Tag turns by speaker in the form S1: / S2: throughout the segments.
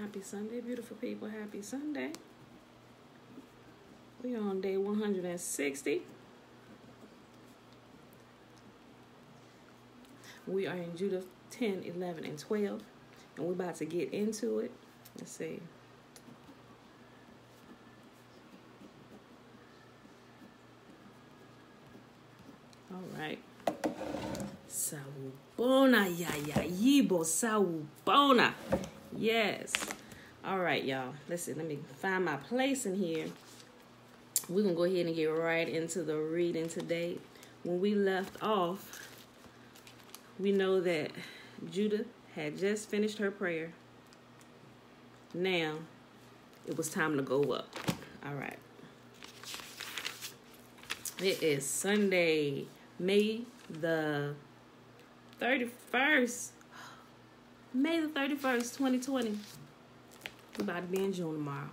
S1: Happy Sunday, beautiful people. Happy Sunday. We are on day 160. We are in Judah 10, 11, and 12. And we're about to get into it. Let's see. All right. Sawubona, ya yibo sawubona. Yes. All right, y'all. Listen, let me find my place in here. We're going to go ahead and get right into the reading today. When we left off, we know that Judah had just finished her prayer. Now, it was time to go up. All right. It is Sunday, May the 31st. May the 31st, 2020. We're about to be in June tomorrow.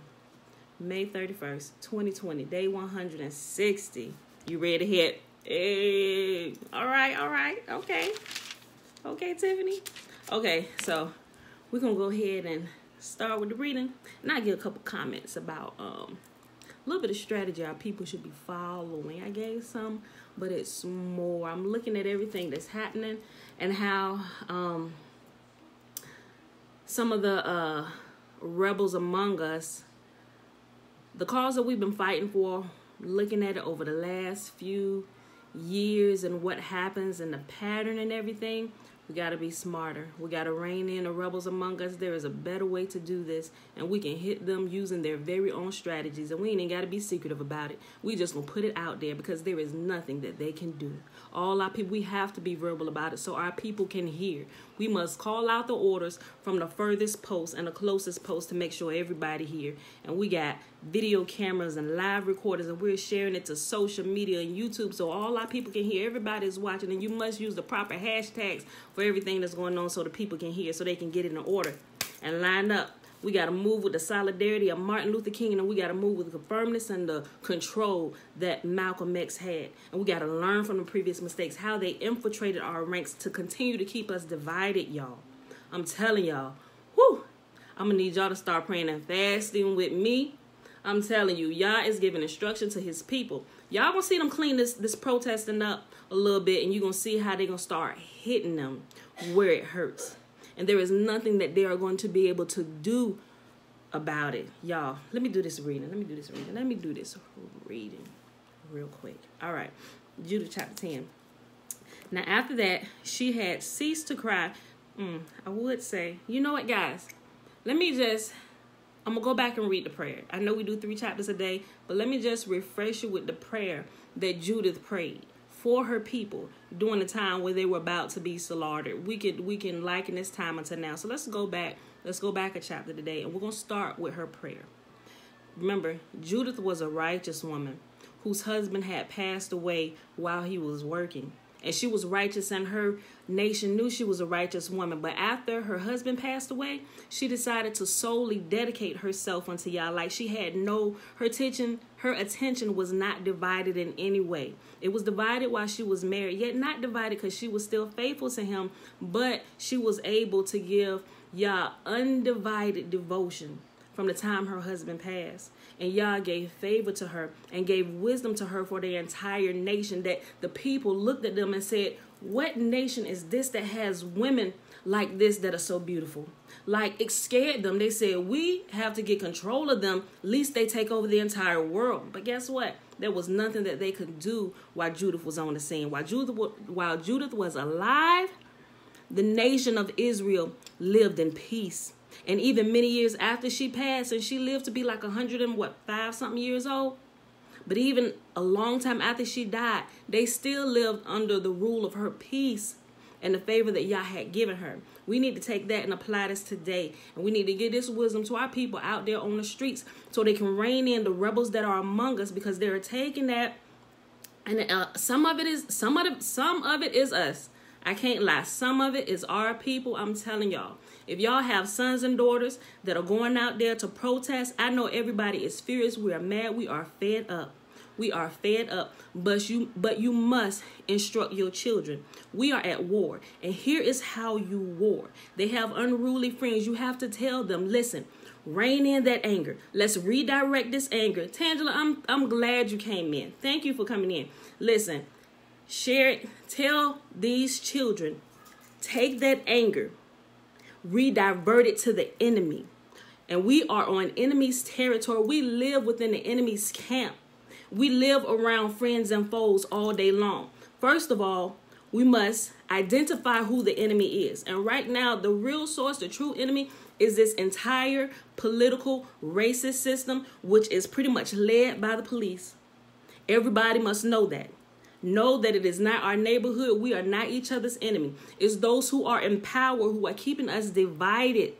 S1: May 31st, 2020. Day 160. You ready to hit? Hey. All right. Okay, Tiffany. Okay, so we're going to go ahead and start with the reading. And I'll give a couple comments about a little bit of strategy our people should be following. I gave some, but it's more. I'm looking at everything that's happening and how some of the rebels among us, the cause that we've been fighting for, looking at it over the last few years and what happens and the pattern and everything, we got to be smarter. We got to rein in the rebels among us. There is a better way to do this, and we can hit them using their very own strategies, and we ain't got to be secretive about it. We just going to put it out there because there is nothing that they can do. All our people, we have to be verbal about it so our people can hear. We must call out the orders from the furthest post and the closest post to make sure everybody hear. And we got video cameras and live recorders, and we're sharing it to social media and YouTube so all our people can hear. Everybody's watching, and you must use the proper hashtags for everything that's going on so the people can hear, so they can get it in order and line up. We got to move with the solidarity of Martin Luther King, and we got to move with the firmness and the control that Malcolm X had. And we got to learn from the previous mistakes, how they infiltrated our ranks to continue to keep us divided, y'all. I'm telling y'all, whew, I'm going to need y'all to start praying and fasting with me. I'm telling you, Yah is giving instruction to his people. Y'all going to see them clean this protesting up a little bit, and you're going to see how they're going to start hitting them where it hurts. And there is nothing that they are going to be able to do about it. Y'all, let me do this reading. Let me do this reading real quick. All right. Judah chapter 10. Now, after that, she had ceased to cry. I would say, you know what, guys? I'm going to go back and read the prayer. I know we do 3 chapters a day, but let me just refresh you with the prayer that Judith prayed for her people during the time where they were about to be slaughtered. We can liken this time until now. So let's go back a chapter today, and we're going to start with her prayer. Remember, Judith was a righteous woman whose husband had passed away while he was working. And she was righteous, and her nation knew she was a righteous woman. But after her husband passed away, she decided to solely dedicate herself unto Yah. Like she had her attention was not divided in any way. It was divided while she was married, yet not divided because she was still faithful to him. But she was able to give Yah undivided devotion from the time her husband passed. And Yah gave favor to her and gave wisdom to her for the entire nation, that the people looked at them and said, what nation is this that has women like this that are so beautiful? Like, it scared them. They said, we have to get control of them, lest they take over the entire world. But guess what? There was nothing that they could do while Judith was on the scene. While Judith was alive, the nation of Israel lived in peace. And even many years after she passed, and she lived to be like 105 something years old. But even a long time after she died, they still lived under the rule of her peace and the favor that Yah had given her. We need to take that and apply this today. And we need to give this wisdom to our people out there on the streets so they can rein in the rebels that are among us, because they're taking that. And some of it is us. I can't lie. Some of it is our people. I'm telling y'all. If y'all have sons and daughters that are going out there to protest, I know everybody is furious. We are mad. We are fed up. We are fed up. But you must instruct your children. We are at war. And here is how you war. They have unruly friends. You have to tell them, listen, Rein in that anger. Let's redirect this anger. Tangela, I'm glad you came in. Thank you for coming in. Listen, share it. Tell these children, take that anger, redivert it to the enemy. And we are on enemy's territory. We live within the enemy's camp. We live around friends and foes all day long. First of all, we must identify who the enemy is. And right now, the real source, the true enemy, is this entire political racist system, which is pretty much led by the police. Everybody must know that. Know that it is not our neighborhood. We are not each other's enemy. It's those who are in power who are keeping us divided.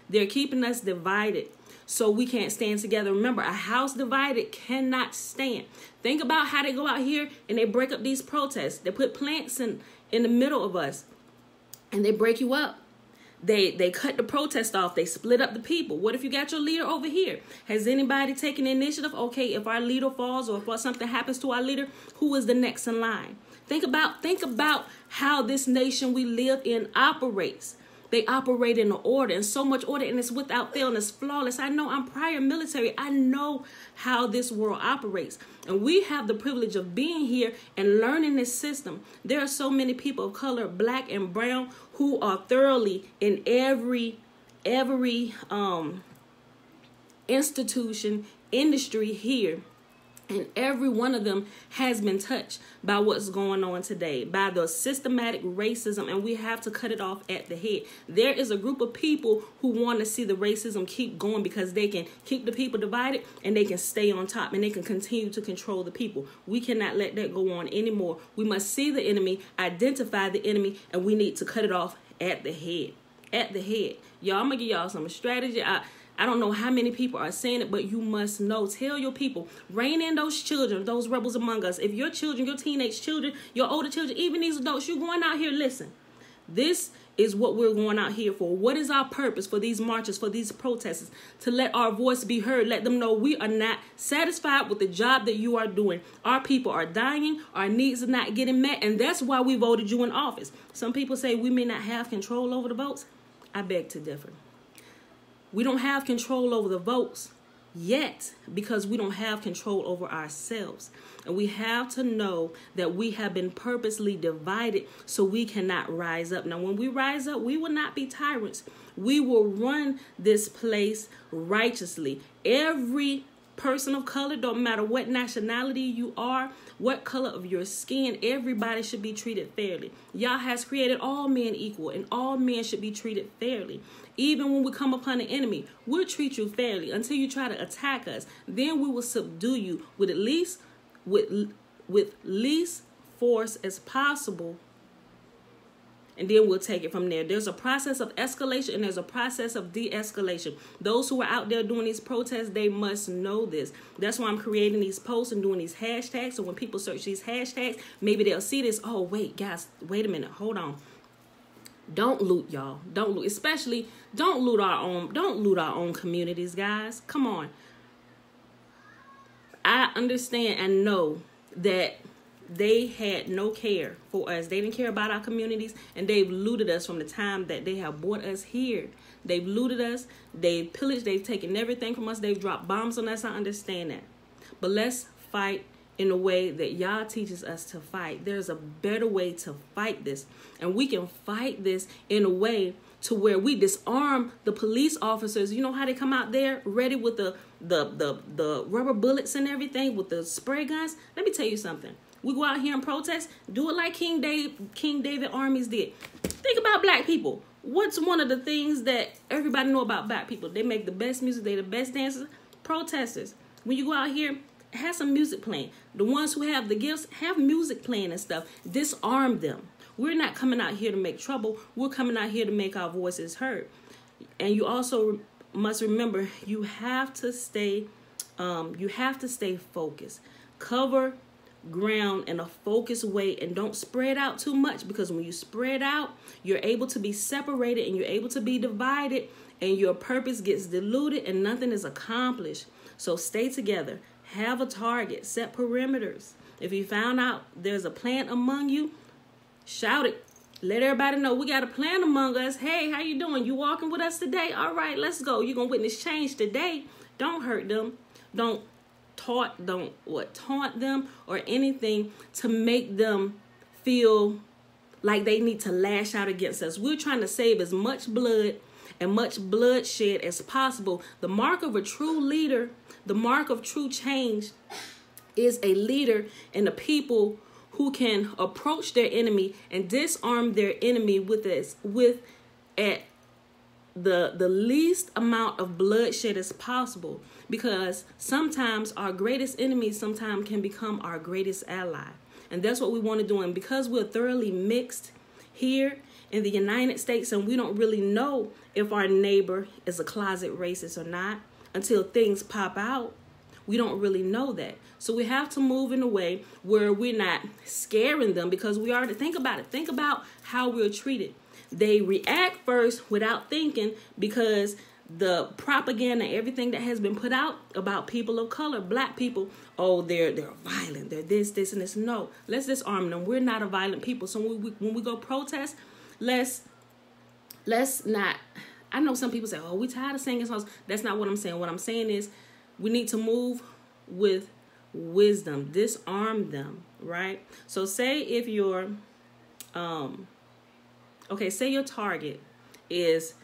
S1: They're keeping us divided so we can't stand together. Remember, a house divided cannot stand. Think about how they go out here and they break up these protests. They put plants in the middle of us and they break you up. They cut the protest off. They split up the people. What if you got your leader over here? Has anybody taken initiative? Okay, if our leader falls or if something happens to our leader, who is the next in line? Think about how this nation we live in operates. They operate in order, and so much order, and it's without fail, and it's flawless. I know, I'm prior military. I know how this world operates. And we have the privilege of being here and learning this system. There are so many people of color, black and brown, who are thoroughly in every institution, industry here. And every one of them has been touched by what's going on today, by the systematic racism, and we have to cut it off at the head. There is a group of people who want to see the racism keep going because they can keep the people divided and they can stay on top and they can continue to control the people. We cannot let that go on anymore. We must see the enemy, identify the enemy, and we need to cut it off at the head. At the head. Y'all, I'm going to give y'all some strategy. I don't know how many people are saying it, but you must know. Tell your people, rein in those children, those rebels among us. If your children, your teenage children, your older children, even these adults, you're going out here, listen. This is what we're going out here for. What is our purpose for these marches, for these protests? To let our voice be heard. Let them know we are not satisfied with the job that you are doing. Our people are dying. Our needs are not getting met. And that's why we voted you in office. Some people say we may not have control over the votes. I beg to differ. We don't have control over the votes yet because we don't have control over ourselves. And we have to know that we have been purposely divided so we cannot rise up. Now, when we rise up, we will not be tyrants. We will run this place righteously. Every person of color, don't matter what nationality you are, what color of your skin, everybody should be treated fairly. Yah has created all men equal, and all men should be treated fairly. Even when we come upon an enemy, we'll treat you fairly until you try to attack us. Then we will subdue you with least force as possible. And then we'll take it from there. There's a process of escalation and there's a process of de-escalation. Those who are out there doing these protests, they must know this. That's why I'm creating these posts and doing these hashtags. So when people search these hashtags, maybe they'll see this. Oh, wait, guys, wait a minute. Hold on. Don't loot, y'all. Don't loot. Especially, don't loot our own communities, guys. Come on. I understand and know that they had no care for us. They didn't care about our communities, and they've looted us from the time that they have brought us here. They've looted us. They've pillaged. They've taken everything from us. They've dropped bombs on us. I understand that. But let's fight in a way that Yah teaches us to fight. There's a better way to fight this. And we can fight this in a way to where we disarm the police officers. You know how they come out there ready with the rubber bullets and everything, with the spray guns? Let me tell you something. We go out here and protest, do it like King David armies did. Think about black people. What's one of the things that everybody know about black people? They make the best music. They the best dancers. Protesters. When you go out here, have some music playing. The ones who have the gifts, have music playing and stuff. Disarm them. We're not coming out here to make trouble. We're coming out here to make our voices heard. And you also must remember, you have to stay focused. Cover ground in a focused way and don't spread out too much, because when you spread out, you're able to be separated and you're able to be divided, and your purpose gets diluted and nothing is accomplished. So stay together. Have a target. Set perimeters. If you found out there's a plant among you, shout it. Let everybody know we got a plan among us. Hey, how you doing? You walking with us today? All right, let's go. You're going to witness change today. Don't hurt them. Don't taunt them or anything to make them feel like they need to lash out against us. We're trying to save as much blood and much bloodshed as possible. The mark of a true leader, the mark of true change, is a leader and a people who can approach their enemy and disarm their enemy at the least amount of bloodshed as possible. Because sometimes our greatest enemy sometimes can become our greatest ally. And that's what we want to do. And because we're thoroughly mixed here in the United States, and we don't really know if our neighbor is a closet racist or not until things pop out, we don't really know that. So we have to move in a way where we're not scaring them, because we already think about it. Think about how we're treated. They react first without thinking, because the propaganda, everything that has been put out about people of color, black people, oh, they're violent, they're this, and this. No, let's disarm them. We're not a violent people. So when we go protest, let's not. I know some people say, oh, we tired of singing songs. That's not what I'm saying. What I'm saying is we need to move with wisdom, disarm them, right? So say if your say your target is,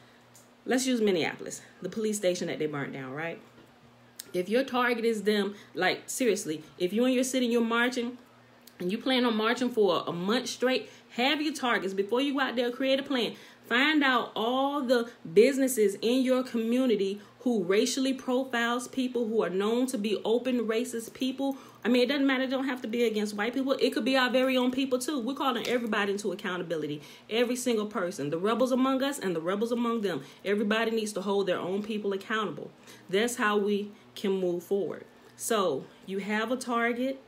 S1: let's use Minneapolis, the police station that they burnt down, right? If your target is them, like seriously, if you in your city, you're marching and you plan on marching for a month straight, have your targets before you go out there, create a plan. Find out all the businesses in your community who racially profiles people, who are known to be open racist people. I mean, it doesn't matter. It don't have to be against white people. It could be our very own people, too. We're calling everybody into accountability. Every single person. The rebels among us and the rebels among them. Everybody needs to hold their own people accountable. That's how we can move forward. So you have a target,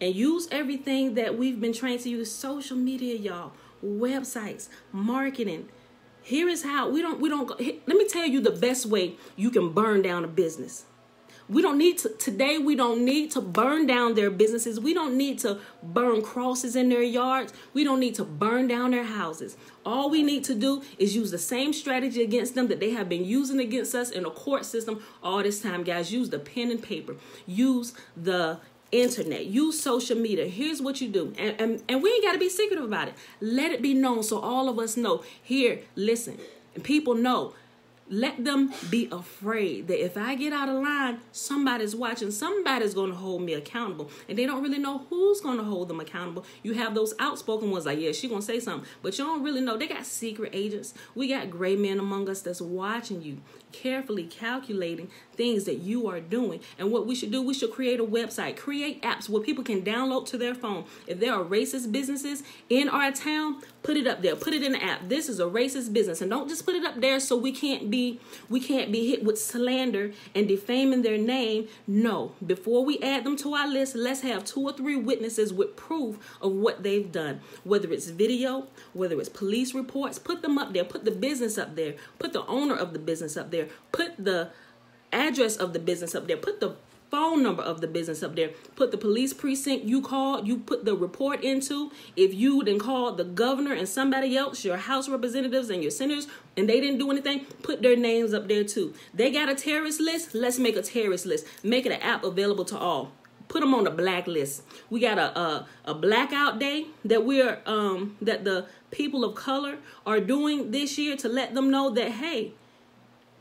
S1: and use everything that we've been trained to use. Social media, y'all. Websites. Marketing. Here is how let me tell you the best way you can burn down a business. We don't need to burn down their businesses. We don't need to burn crosses in their yards. We don't need to burn down their houses. All we need to do is use the same strategy against them that they have been using against us in the court system all this time, guys. Use the pen and paper. Use the internet. Use social media. Here's what you do. And we ain't got to be secretive about it. Let it be known so all of us know. Here, listen. And people know. Let them be afraid that if I get out of line, somebody's watching. Somebody's going to hold me accountable. And they don't really know who's going to hold them accountable. You have those outspoken ones like, yeah, she's going to say something. But you don't really know. They got secret agents. We got gray men among us that's watching you, carefully calculating things that you are doing. And what we should do, we should create a website, create apps where people can download to their phone. If there are racist businesses in our town, put it up there. Put it in the app. This is a racist business. And don't just put it up there so we can't be hit with slander and defaming their name. No. Before we add them to our list, let's have 2 or 3 witnesses with proof of what they've done. Whether it's video, whether it's police reports, put them up there. Put the business up there. Put the owner of the business up there. Put the address of the business up there. Put the phone number of the business up there. Put the police precinct you called, you put the report into. If you then called the governor and somebody else, your House representatives and your senators, and they didn't do anything, put their names up there too. They got a terrorist list. Let's make a terrorist list. Make it an app available to all. Put them on the blacklist. We got a blackout day that that the people of color are doing this year to let them know that, hey,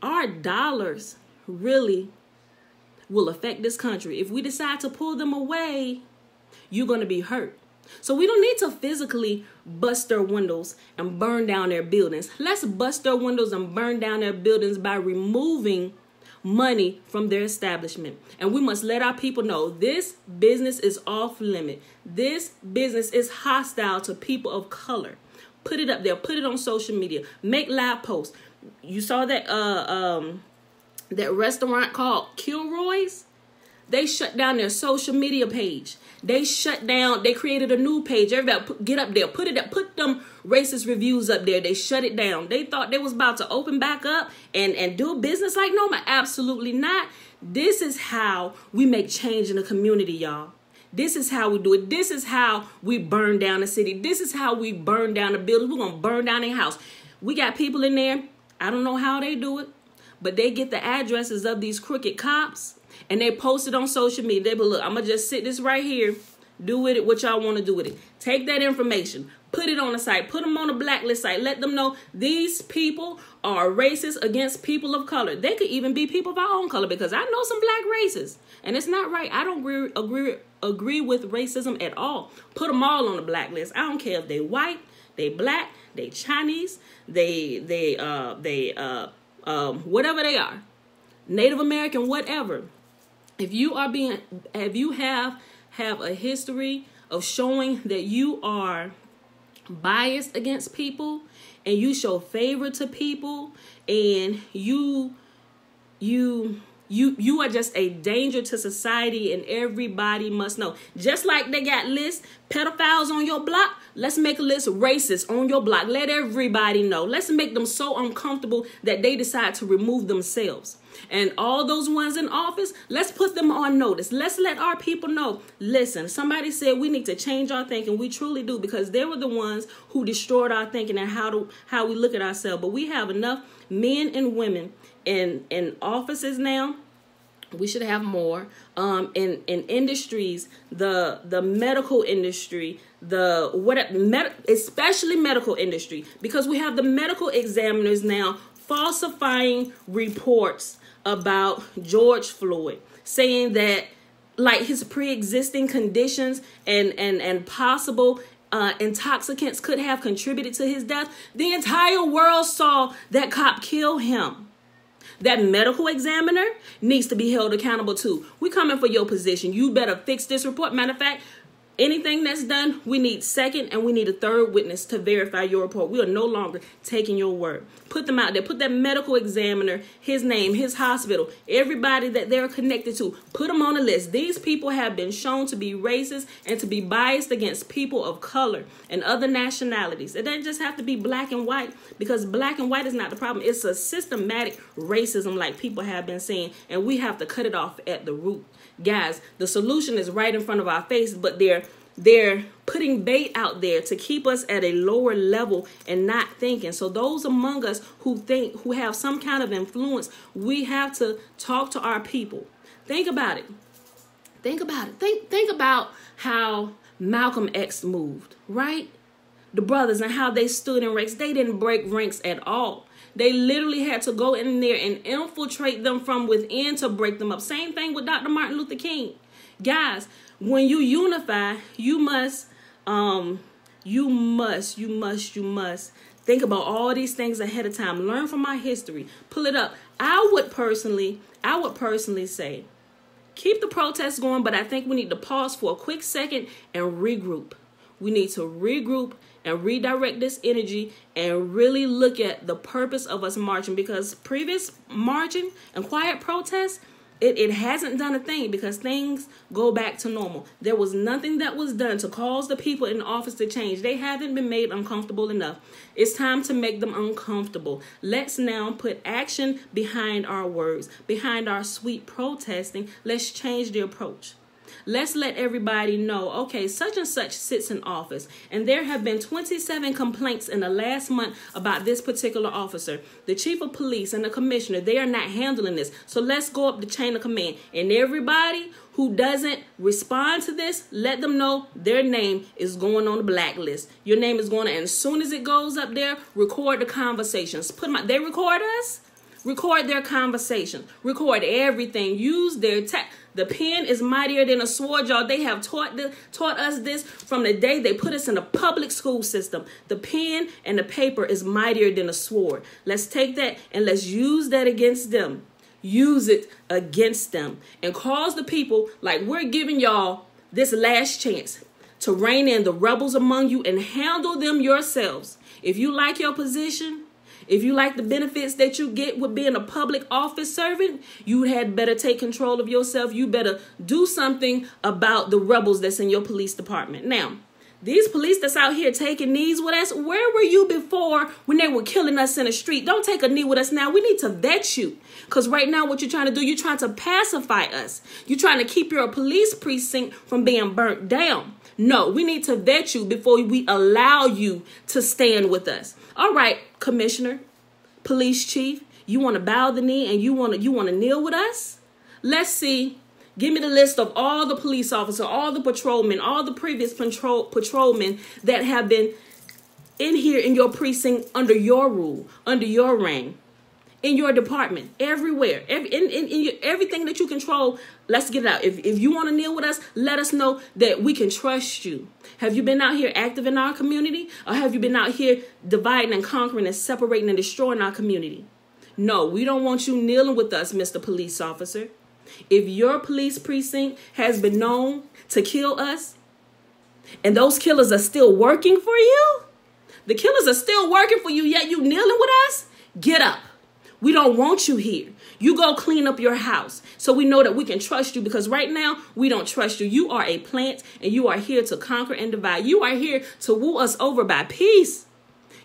S1: our dollars really will affect this country. If we decide to pull them away, you're going to be hurt. So we don't need to physically bust their windows and burn down their buildings. Let's bust their windows and burn down their buildings by removing money from their establishment. And we must let our people know this business is off limit. This business is hostile to people of color. Put it up there. Put it on social media. Make live posts. You saw that that restaurant called Kilroy's? They shut down their social media page. They created a new page. Everybody get up there, put it up, put them racist reviews up there. They shut it down. They thought they was about to open back up and do business like normal. Absolutely not. This is how we make change in the community, y'all. This is how we do it. This is how we burn down the city. This is how we burn down the buildings. We're going to burn down their house. We got people in there. I don't know how they do it, but they get the addresses of these crooked cops and they post it on social media. They be, look, I'm going to just sit this right here. Do with it what y'all want to do with it. Take that information. Put it on the site. Put them on a blacklist site. Let them know these people are racist against people of color. They could even be people of our own color, because I know some black racists. And it's not right. I don't agree with racism at all. Put them all on the blacklist. I don't care if they white, they black, they Chinese, they whatever they are. Native American, whatever. If you have a history of showing that you are biased against people and you show favor to people and you are just a danger to society, and everybody must know. Just like they got lists, pedophiles on your block, let's make a list of racists on your block. Let everybody know. Let's make them so uncomfortable that they decide to remove themselves. And all those ones in office, let's put them on notice. Let's let our people know, listen, somebody said we need to change our thinking. We truly do, because they were the ones who destroyed our thinking and how we look at ourselves. But we have enough men and women in offices now. We should have more in industries, the medical industry, especially medical industry, because we have the medical examiners now falsifying reports about George Floyd, saying that like his pre-existing conditions and possible intoxicants could have contributed to his death. The entire world saw that cop kill him. That medical examiner needs to be held accountable too. We coming for your position. You better fix this report. Matter of fact, anything that's done, we need second and we need a third witness to verify your report. We are no longer taking your word. Put them out there. Put that medical examiner, his name, his hospital, everybody that they're connected to. Put them on the list. These people have been shown to be racist and to be biased against people of color and other nationalities. It doesn't just have to be black and white, because black and white is not the problem. It's a systematic racism, like people have been saying, and we have to cut it off at the root. Guys, the solution is right in front of our face, but they're putting bait out there to keep us at a lower level and not thinking. So those among us who have some kind of influence, we have to talk to our people. Think about it. Think about it. Think about how Malcolm X moved, right? The brothers and how they stood in ranks. They didn't break ranks at all. They literally had to go in there and infiltrate them from within to break them up. Same thing with Dr. Martin Luther King. Guys, when you unify, you must think about all these things ahead of time. Learn from our history. Pull it up. I would personally say, keep the protests going, but I think we need to pause for a quick second and regroup. We need to regroup and redirect this energy and really look at the purpose of us marching, because previous marching and quiet protests, it hasn't done a thing, because things go back to normal. There was nothing that was done to cause the people in office to change. They haven't been made uncomfortable enough. It's time to make them uncomfortable. Let's now put action behind our words, behind our sweet protesting. Let's change the approach. Let's let everybody know, okay, such and such sits in office, and there have been 27 complaints in the last month about this particular officer. The chief of police and the commissioner, they are not handling this. So let's go up the chain of command, and everybody who doesn't respond to this, let them know their name is going on the blacklist. Your name is going to, and as soon as it goes up there, record the conversations. Put them out. They record us. Record their conversation. Record everything. Use their the pen is mightier than a sword, y'all. They have taught us this from the day they put us in the public school system. The pen and the paper is mightier than a sword. Let's take that and let's use that against them. Use it against them and cause the people, like we're giving y'all this last chance to rein in the rebels among you and handle them yourselves. If you like your position, if you like the benefits that you get with being a public office servant, you had better take control of yourself. You better do something about the rebels that's in your police department. Now, These police that's out here taking knees with us, where were you before when they were killing us in the street? Don't take a knee with us now. We need to vet you. Because right now what you're trying to do, you're trying to pacify us. You're trying to keep your police precinct from being burnt down. No, we need to vet you before we allow you to stand with us. All right, Commissioner, Police Chief, you want to bow the knee and you want to kneel with us? Let's see. Give me the list of all the police officers, all the patrolmen, all the previous patrolmen that have been in here in your precinct under your rule, under your reign, in your department, everywhere, everything that you control. Let's get it out. If you want to kneel with us, let us know that we can trust you. Have you been out here active in our community? Or have you been out here dividing and conquering and separating and destroying our community? No, we don't want you kneeling with us, Mr. Police Officer. If your police precinct has been known to kill us, and those killers are still working for you, the killers are still working for you, yet you kneeling with us, get up. We don't want you here. You go clean up your house so we know that we can trust you, because right now we don't trust you. You are a plant and you are here to conquer and divide. You are here to woo us over by peace.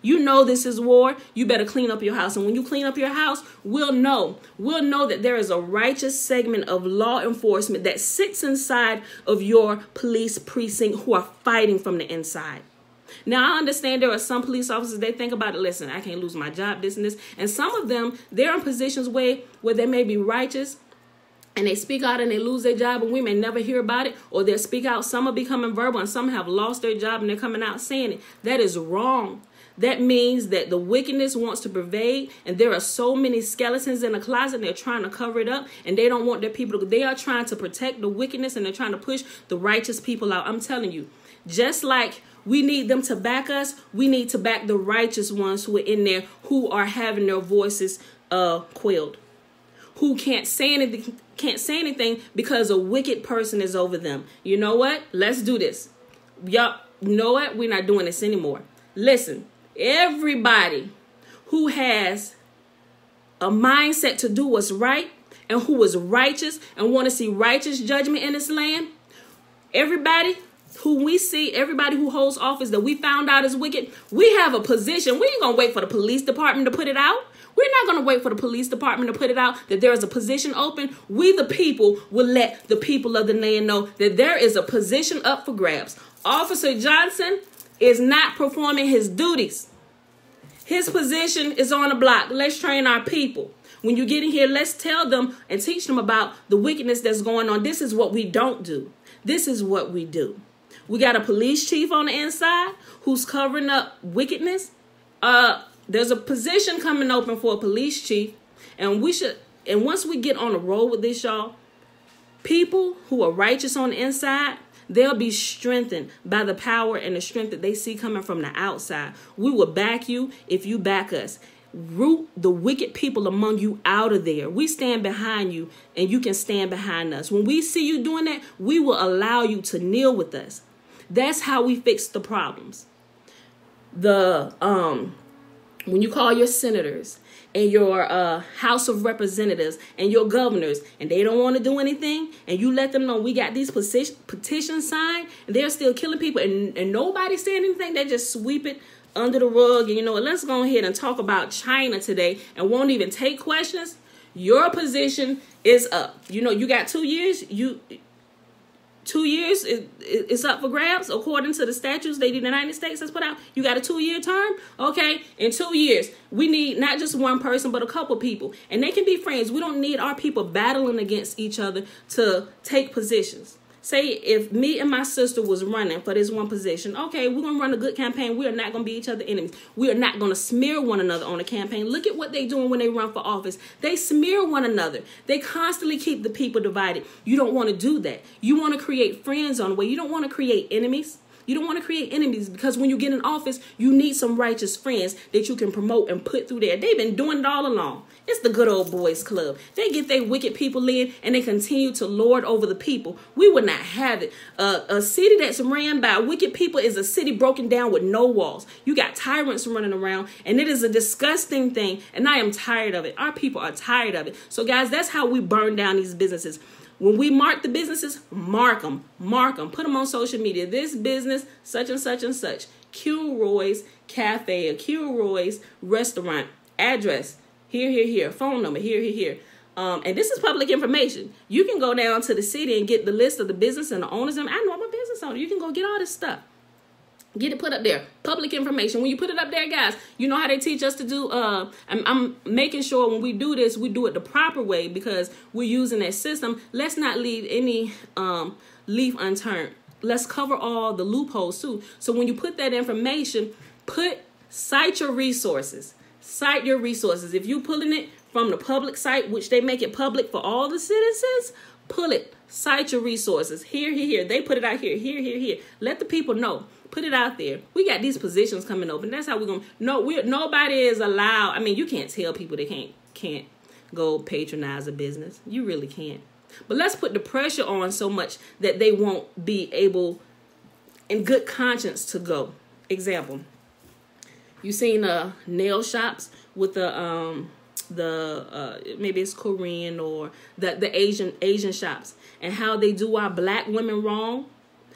S1: You know this is war. You better clean up your house. And when you clean up your house, we'll know that there is a righteous segment of law enforcement that sits inside of your police precinct who are fighting from the inside. Now, I understand there are some police officers, they think about it, listen, I can't lose my job, this and this. And some of them, they're in positions where they may be righteous and they speak out and they lose their job and we may never hear about it, or they'll speak out. Some are becoming verbal and some have lost their job and they're coming out saying it. That is wrong. That means that the wickedness wants to pervade, and there are so many skeletons in the closet and they're trying to cover it up, and they don't want their people to, they are trying to protect the wickedness and they're trying to push the righteous people out. I'm telling you, just like we need them to back us, we need to back the righteous ones who are in there, who are having their voices quelled, who can't say anything because a wicked person is over them. You know what? Let's do this. Y'all, you know what? We're not doing this anymore. Listen. Everybody who has a mindset to do what's right and who is righteous and want to see righteous judgment in this land, everybody who we see, everybody who holds office that we found out is wicked, we have a position. We ain't going to wait for the police department to put it out. We're not going to wait for the police department to put it out that there is a position open. We, the people, will let the people of the land know that there is a position up for grabs. Officer Johnson is not performing his duties. His position is on the block. Let's train our people. When you get in here, let's tell them and teach them about the wickedness that's going on. This is what we don't do. This is what we do. We got a police chief on the inside who's covering up wickedness. There's a position coming open for a police chief, and once we get on the road with this, y'all, people who are righteous on the inside, they'll be strengthened by the power and the strength that they see coming from the outside. We will back you if you back us. Root the wicked people among you out of there. We stand behind you and you can stand behind us. When we see you doing that, we will allow you to kneel with us. That's how we fix the problems. When you call your senators and your House of Representatives and your governors, and they don't want to do anything, and you let them know we got these petitions signed, and they're still killing people, and nobody's saying anything, they just sweep it under the rug. And you know what, let's go ahead and talk about China today and won't even take questions. Your position is up. You know, you got 2 years. 2 years it's up for grabs according to the statutes the United States has put out. You got a 2-year term. Okay, in 2 years we need not just one person but a couple people, and they can be friends. We don't need our people battling against each other to take positions. Say if me and my sister was running for this one position, okay, we're going to run a good campaign. We are not going to be each other enemies. We are not going to smear one another on a campaign. Look at what they're doing when they run for office. They smear one another. They constantly keep the people divided. You don't want to do that. You want to create friends on the way. You don't want to create enemies. You don't want to create enemies, because when you get in office, you need some righteous friends that you can promote and put through there. They've been doing it all along. It's the good old boys club. They get their wicked people in and they continue to lord over the people. We would not have it. A city that's ran by wicked people is a city broken down with no walls. You got tyrants running around, and it is a disgusting thing. And I am tired of it. Our people are tired of it. So guys, that's how we burn down these businesses. When we mark the businesses, mark them, put them on social media. This business, such and such and such, Kilroy's Cafe or Kilroy's Restaurant, address, here, phone number, here. And this is public information. You can go down to the city and get the list of the business and the owners. And I know I'm a business owner. You can go get all this stuff. Get it put up there. Public information. When you put it up there, guys, you know how they teach us to do. I'm making sure when we do this, we do it the proper way because we're using that system. Let's not leave any leaf unturned. Let's cover all the loopholes too. So when you put that information, cite your resources. Cite your resources. If you're pulling it from the public site, which they make it public for all the citizens, pull it. Cite your resources. Here. They put it out here. Let the people know. Put it out there. We got these positions coming open. That's how we're going to know. Nobody is allowed. I mean, you can't tell people they can't go patronize a business. You really can't. But let's put the pressure on so much that they won't be able in good conscience to go. Example. You seen nail shops with the maybe it's Korean or the Asian shops and how they do our black women wrong.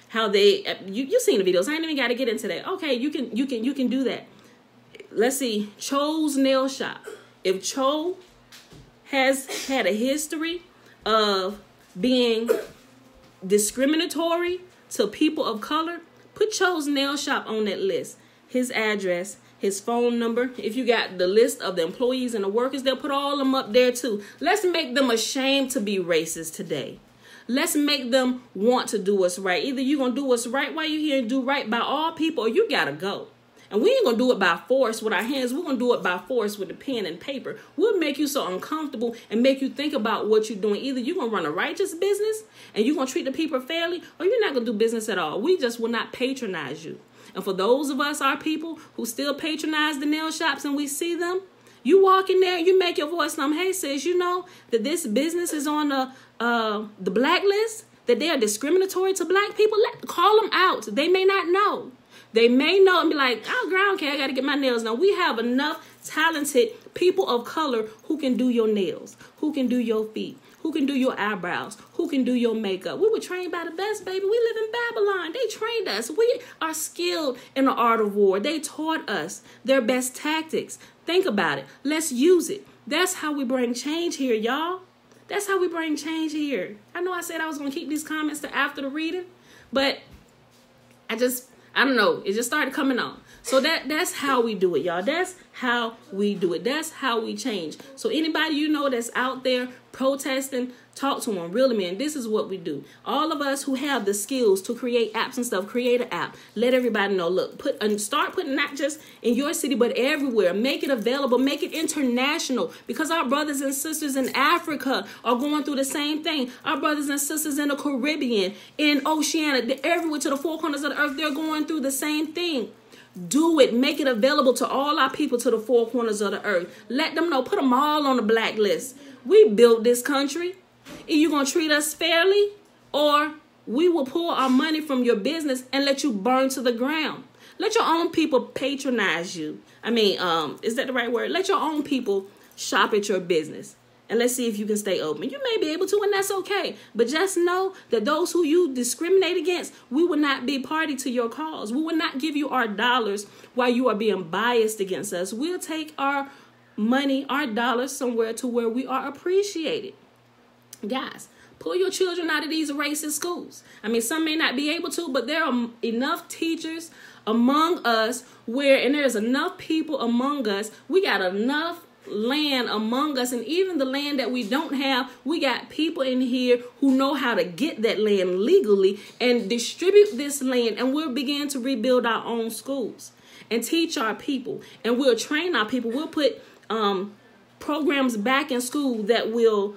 S1: How they you seen the videos. I ain't even got to get into that. Okay, you can do that. Let's see, Cho's nail shop. If Cho has had a history of being discriminatory to people of color, put Cho's nail shop on that list. His address, his phone number. If you got the list of the employees and the workers, they'll put all of them up there too. Let's make them ashamed to be racist today. Let's make them want to do what's right. Either you're going to do what's right while you're here and do right by all people, or you got to go. And we ain't going to do it by force with our hands. We're going to do it by force with the pen and paper. We'll make you so uncomfortable and make you think about what you're doing. Either you're going to run a righteous business and you're going to treat the people fairly, or you're not going to do business at all. We just will not patronize you. And for those of us, our people, who still patronize the nail shops and we see them, you walk in there, you make your voice known. Hey, sis, you know that this business is on the blacklist, that they are discriminatory to black people? Call them out. They may not know. They may know and be like, oh, girl, okay, I got to get my nails done. We have enough talented people of color who can do your nails, who can do your feet, who can do your eyebrows, who can do your makeup. We were trained by the best, baby. We live in Babylon. They trained us. We are skilled in the art of war. They taught us their best tactics. Think about it. Let's use it. That's how we bring change here, y'all. That's how we bring change here. I know I said I was going to keep these comments to after the reading, but I don't know. It just started coming on. So that's how we do it, y'all. That's how we do it. That's how we change. So anybody you know that's out there protesting, talk to them. Really, man, this is what we do. All of us who have the skills to create apps and stuff, create an app. Let everybody know. Look, start putting not just in your city, but everywhere. Make it available. Make it international. Because our brothers and sisters in Africa are going through the same thing. Our brothers and sisters in the Caribbean, in Oceania, everywhere to the four corners of the earth, they're going through the same thing. Do it. Make it available to all our people to the four corners of the earth. Let them know. Put them all on the blacklist. We built this country. Are you going to treat us fairly? Or we will pull our money from your business and let you burn to the ground. Let your own people patronize you. I mean, is that the right word? Let your own people shop at your business. And let's see if you can stay open. You may be able to, and that's okay. But just know that those who you discriminate against, we will not be party to your cause. We will not give you our dollars while you are being biased against us. We'll take our money, our dollars somewhere to where we are appreciated. Guys, pull your children out of these racist schools. I mean, some may not be able to, but there are enough teachers among us and there's enough people among us. We got enough land among us, and even the land that we don't have, we got people in here who know how to get that land legally and distribute this land, and we'll begin to rebuild our own schools and teach our people, and we'll train our people. We'll put programs back in school that will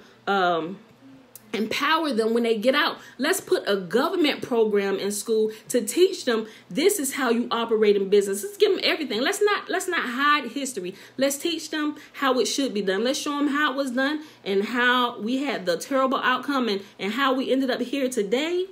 S1: empower them when they get out. Let's put a government program in school to teach them this is how you operate in business. Let's give them everything. Let's not hide history. Let's teach them how it should be done. Let's show them how it was done and how we had the terrible outcome and how we ended up here today.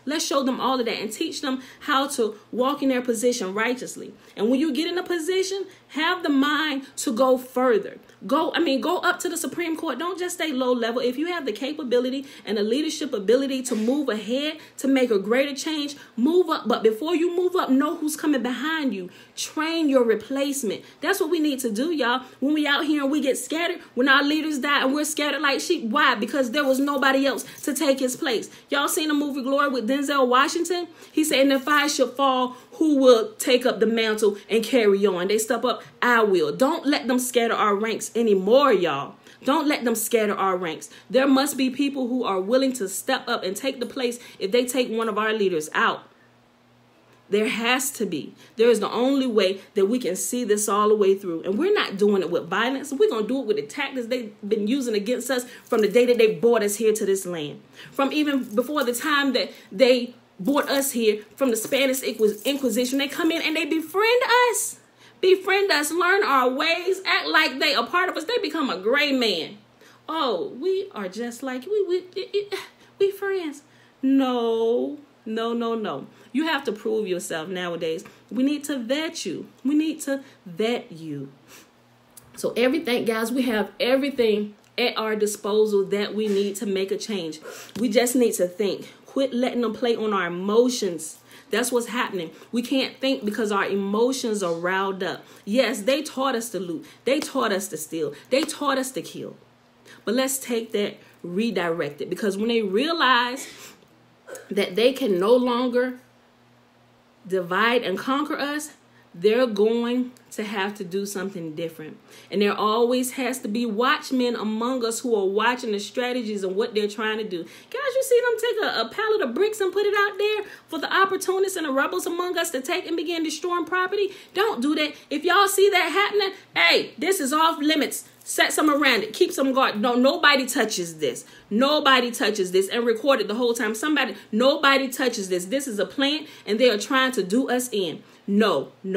S1: Let's show them all of that and teach them how to walk in their position righteously. And when you get in a position, have the mind to go further. Go up to the Supreme Court. Don't just stay low level. If you have the capability and the leadership ability to move ahead, to make a greater change, move up. But before you move up, know who's coming behind you. Train your replacement. That's what we need to do, y'all. When we out here and we get scattered, when our leaders die and we're scattered like sheep, why? Because there was nobody else to take his place. Y'all seen the movie Glory with Denzel Washington? He said, and if I should fall, who will take up the mantle and carry on? They step up, I will. Don't let them scatter our ranks anymore, y'all. Don't let them scatter our ranks. There must be people who are willing to step up and take the place if they take one of our leaders out. There has to be. There is the only way that we can see this all the way through. And we're not doing it with violence. We're going to do it with the tactics they've been using against us from the day that they brought us here to this land. From even before the time that they brought us here, from the Spanish Inquisition, they come in and they befriend us. Befriend us, learn our ways, act like they are part of us. They become a gray man. Oh, we are just like, we friends. No. You have to prove yourself nowadays. We need to vet you. So everything, guys, we have everything at our disposal that we need to make a change. We just need to think. Quit letting them play on our emotions. That's what's happening. We can't think because our emotions are riled up. Yes, they taught us to loot. They taught us to steal. They taught us to kill. But let's take that, redirect it. Because when they realize that they can no longer divide and conquer us, they're going to have to do something different. And there always has to be watchmen among us who are watching the strategies and what they're trying to do. Guys, you see them take a pallet of bricks and put it out there for the opportunists and the rebels among us to take and begin destroying property? Don't do that. If y'all see that happening, hey, this is off limits. Set some around it. Keep some guard. No, nobody touches this. Nobody touches this. And record it the whole time. Nobody touches this. This is a plant and they are trying to do us in. No. We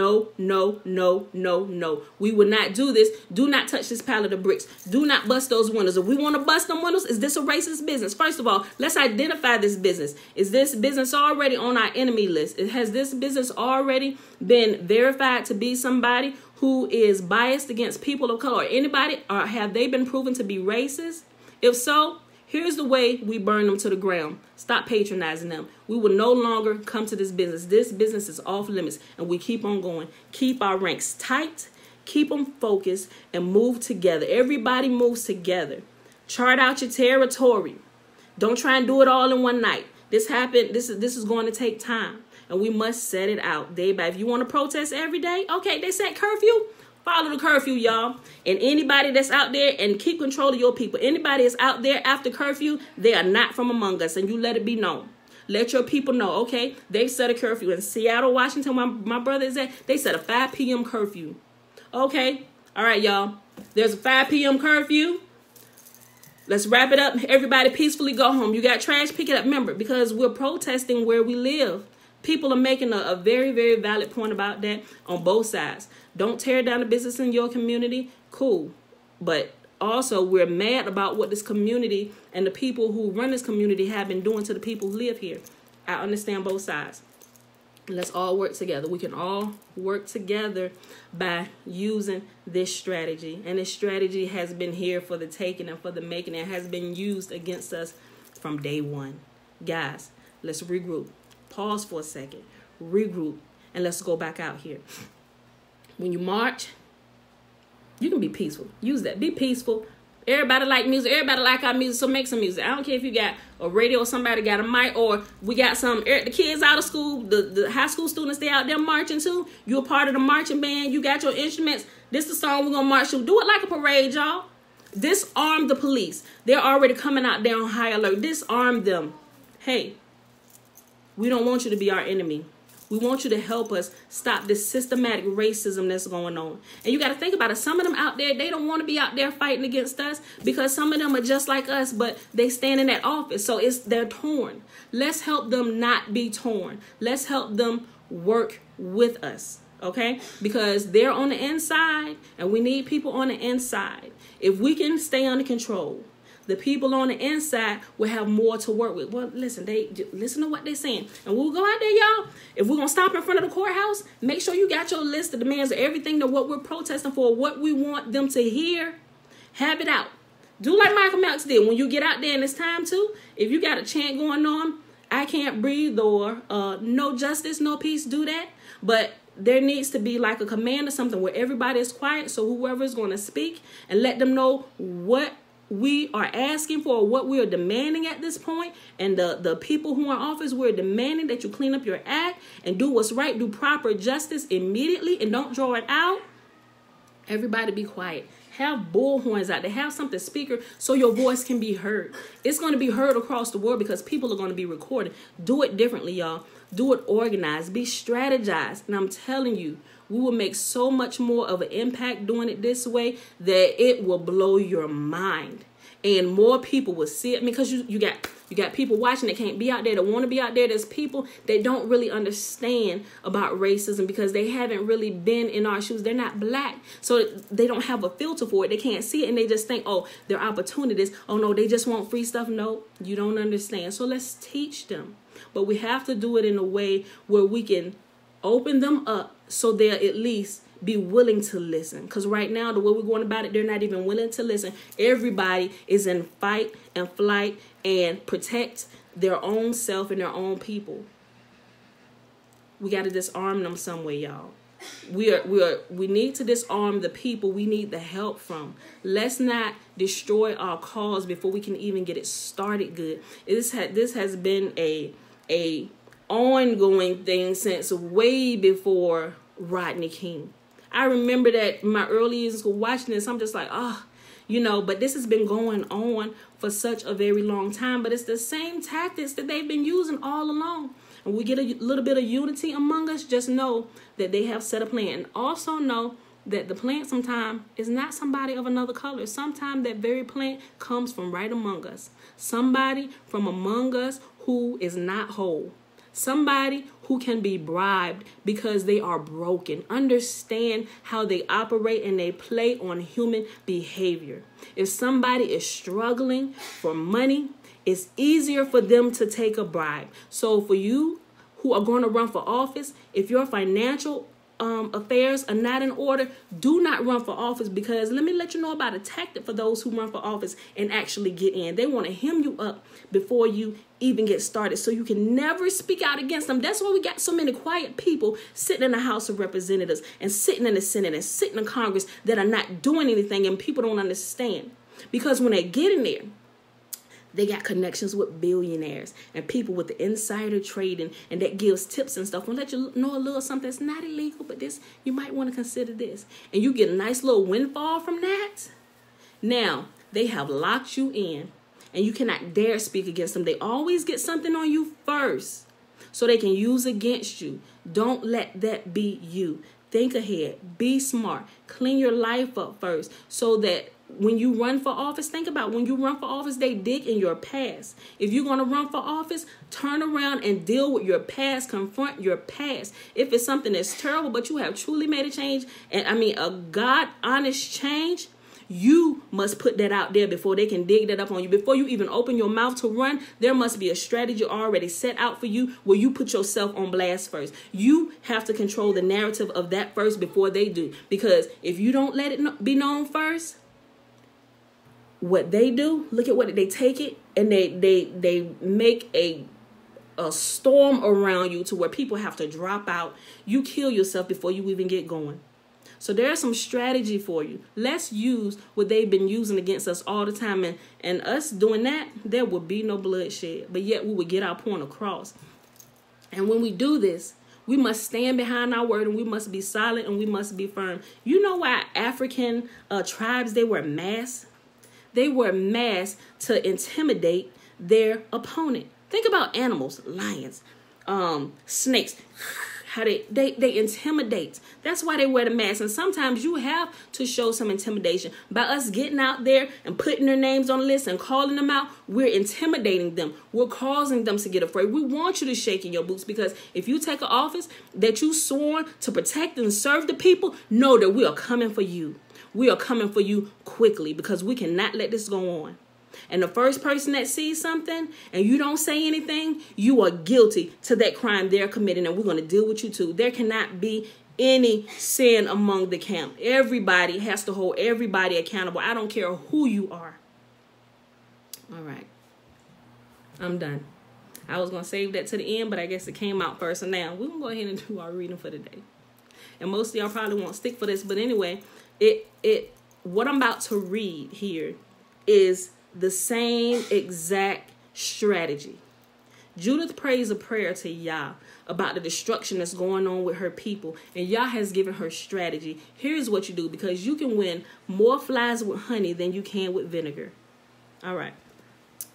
S1: will not do this. Do not touch this pallet of bricks. Do not bust those windows. If we want to bust them windows, is this a racist business? First of all, let's identify this business. Is this business already on our enemy list? Has this business already been verified to be somebody who is biased against people of color or anybody? Or have they been proven to be racist? If so, here's the way we burn them to the ground. Stop patronizing them. We will no longer come to this business. This business is off limits, and we keep on going. Keep our ranks tight, keep them focused, and move together. Everybody moves together. Chart out your territory. Don't try and do it all in one night. This happened. This is going to take time, and we must set it out day by day. If you want to protest every day, okay, they set curfew. Follow the curfew, y'all. And anybody that's out there, and keep control of your people. Anybody that's out there after curfew, they are not from among us. And you let it be known. Let your people know, okay? They've set a curfew. In Seattle, Washington, where my brother is at, they set a 5 p.m. curfew. Okay? All right, y'all. There's a 5 p.m. curfew. Let's wrap it up. Everybody peacefully go home. You got trash, pick it up. Remember, because we're protesting where we live. People are making a very, very valid point about that on both sides. Don't tear down the business in your community. Cool. But also, we're mad about what this community and the people who run this community have been doing to the people who live here. I understand both sides. Let's all work together. We can all work together by using this strategy. And this strategy has been here for the taking and for the making. It has been used against us from day one. Guys, let's regroup. Pause for a second. Regroup. And let's go back out here. When you march, you can be peaceful. Use that. Be peaceful. Everybody like music. Everybody like our music, so make some music. I don't care if you got a radio or somebody got a mic, or we got the kids out of school, the high school students, they out there marching too. You're a part of the marching band. You got your instruments. This is the song we're going to march to. Do it like a parade, y'all. Disarm the police. They're already coming out there on high alert. Disarm them. Hey, we don't want you to be our enemy. We want you to help us stop this systematic racism that's going on. And you got to think about it. Some of them out there, they don't want to be out there fighting against us because some of them are just like us, but they stand in that office. So they're torn. Let's help them not be torn. Let's help them work with us. Okay? Because they're on the inside and we need people on the inside. If we can stay under control, the people on the inside will have more to work with. Well, listen to what they're saying. And we'll go out there, y'all. If we're going to stop in front of the courthouse, make sure you got your list of demands of everything that what we're protesting for, what we want them to hear. Have it out. Do like Malcolm X did. When you get out there and it's time to, if you got a chant going on, I can't breathe, or no justice, no peace, do that. But there needs to be like a command or something where everybody is quiet, so whoever is going to speak and let them know what we are asking for, what we are demanding at this point. And the people who are in office, we're demanding that you clean up your act and do what's right, do proper justice immediately, and don't draw it out. Everybody be quiet. Have bullhorns out there. Have something speaker so your voice can be heard. It's going to be heard across the world because people are going to be recorded. Do it differently, y'all. Do it organized. Be strategized. And I'm telling you, we will make so much more of an impact doing it this way that it will blow your mind. And more people will see it, because you got people watching that can't be out there, that want to be out there. There's people that don't really understand about racism because they haven't really been in our shoes. They're not black, so they don't have a filter for it. They can't see it, and they just think, oh, their opportunities. Oh, no, they just want free stuff. No, you don't understand. So let's teach them. But we have to do it in a way where we can open them up so they'll at least be willing to listen. Because right now, the way we're going about it, they're not even willing to listen. Everybody is in fight and flight and protect their own self and their own people. We got to disarm them some way, y'all. We need to disarm the people we need the help from. Let's not destroy our cause before we can even get it started good. This has been a ongoing thing since way before Rodney King. I remember that in my early years watching this, I'm just like, but this has been going on for such a very long time. But it's the same tactics that they've been using all along. And we get a little bit of unity among us, just know that they have set a plan. And also know that the plant sometimes is not somebody of another color. Sometimes that very plant comes from right among us. Somebody from among us who is not whole. Somebody who can be bribed because they are broken. Understand how they operate and they play on human behavior. If somebody is struggling for money, it's easier for them to take a bribe. So for you who are going to run for office, if your financial affairs are not in order, do not run for office, because let me let you know about a tactic for those who run for office and actually get in. They want to hem you up before you even get started, so you can never speak out against them. That's why we got so many quiet people sitting in the House of Representatives and sitting in the Senate and sitting in Congress that are not doing anything, and people don't understand. Because when they get in there, they got connections with billionaires and people with the insider trading, and that gives tips and stuff. I'll let you know a little something that's not illegal, but this, you might want to consider this. And you get a nice little windfall from that. Now, they have locked you in, and you cannot dare speak against them. They always get something on you first so they can use against you. Don't let that be you. Think ahead. Be smart. Clean your life up first so that when you run for office, think about when you run for office, they dig in your past. If you're going to run for office, turn around and deal with your past, confront your past. If it's something that's terrible, but you have truly made a change, and a God honest change, you must put that out there before they can dig that up on you. Before you even open your mouth to run, there must be a strategy already set out for you where you put yourself on blast first. You have to control the narrative of that first before they do. Because if you don't let it be known first, what they do, look at what they take it, and they make a storm around you to where people have to drop out. You kill yourself before you even get going. So there's some strategy for you. Let's use what they've been using against us all the time. And us doing that, there would be no bloodshed. But yet we would get our point across. And when we do this, we must stand behind our word, and we must be silent, and we must be firm. You know why African tribes, they wear masks? They wear masks to intimidate their opponent. Think about animals, lions, snakes. How they intimidate. That's why they wear the mask. And sometimes you have to show some intimidation. By us getting out there and putting their names on the list and calling them out, we're intimidating them. We're causing them to get afraid. We want you to shake in your boots, because if you take an office that you sworn to protect and serve the people, know that we are coming for you. We are coming for you quickly, because we cannot let this go on. And the first person that sees something and you don't say anything, you are guilty to that crime they're committing, and we're going to deal with you too. There cannot be any sin among the camp. Everybody has to hold everybody accountable. I don't care who you are. All right. I'm done. I was going to save that to the end, but I guess it came out first. So now we're going to go ahead and do our reading for the day. And most of y'all probably won't stick for this, but anyway, what I'm about to read here is the same exact strategy. Judith prays a prayer to Yah about the destruction that's going on with her people, and Yah has given her strategy. Here's what you do, because you can win more flies with honey than you can with vinegar. All right.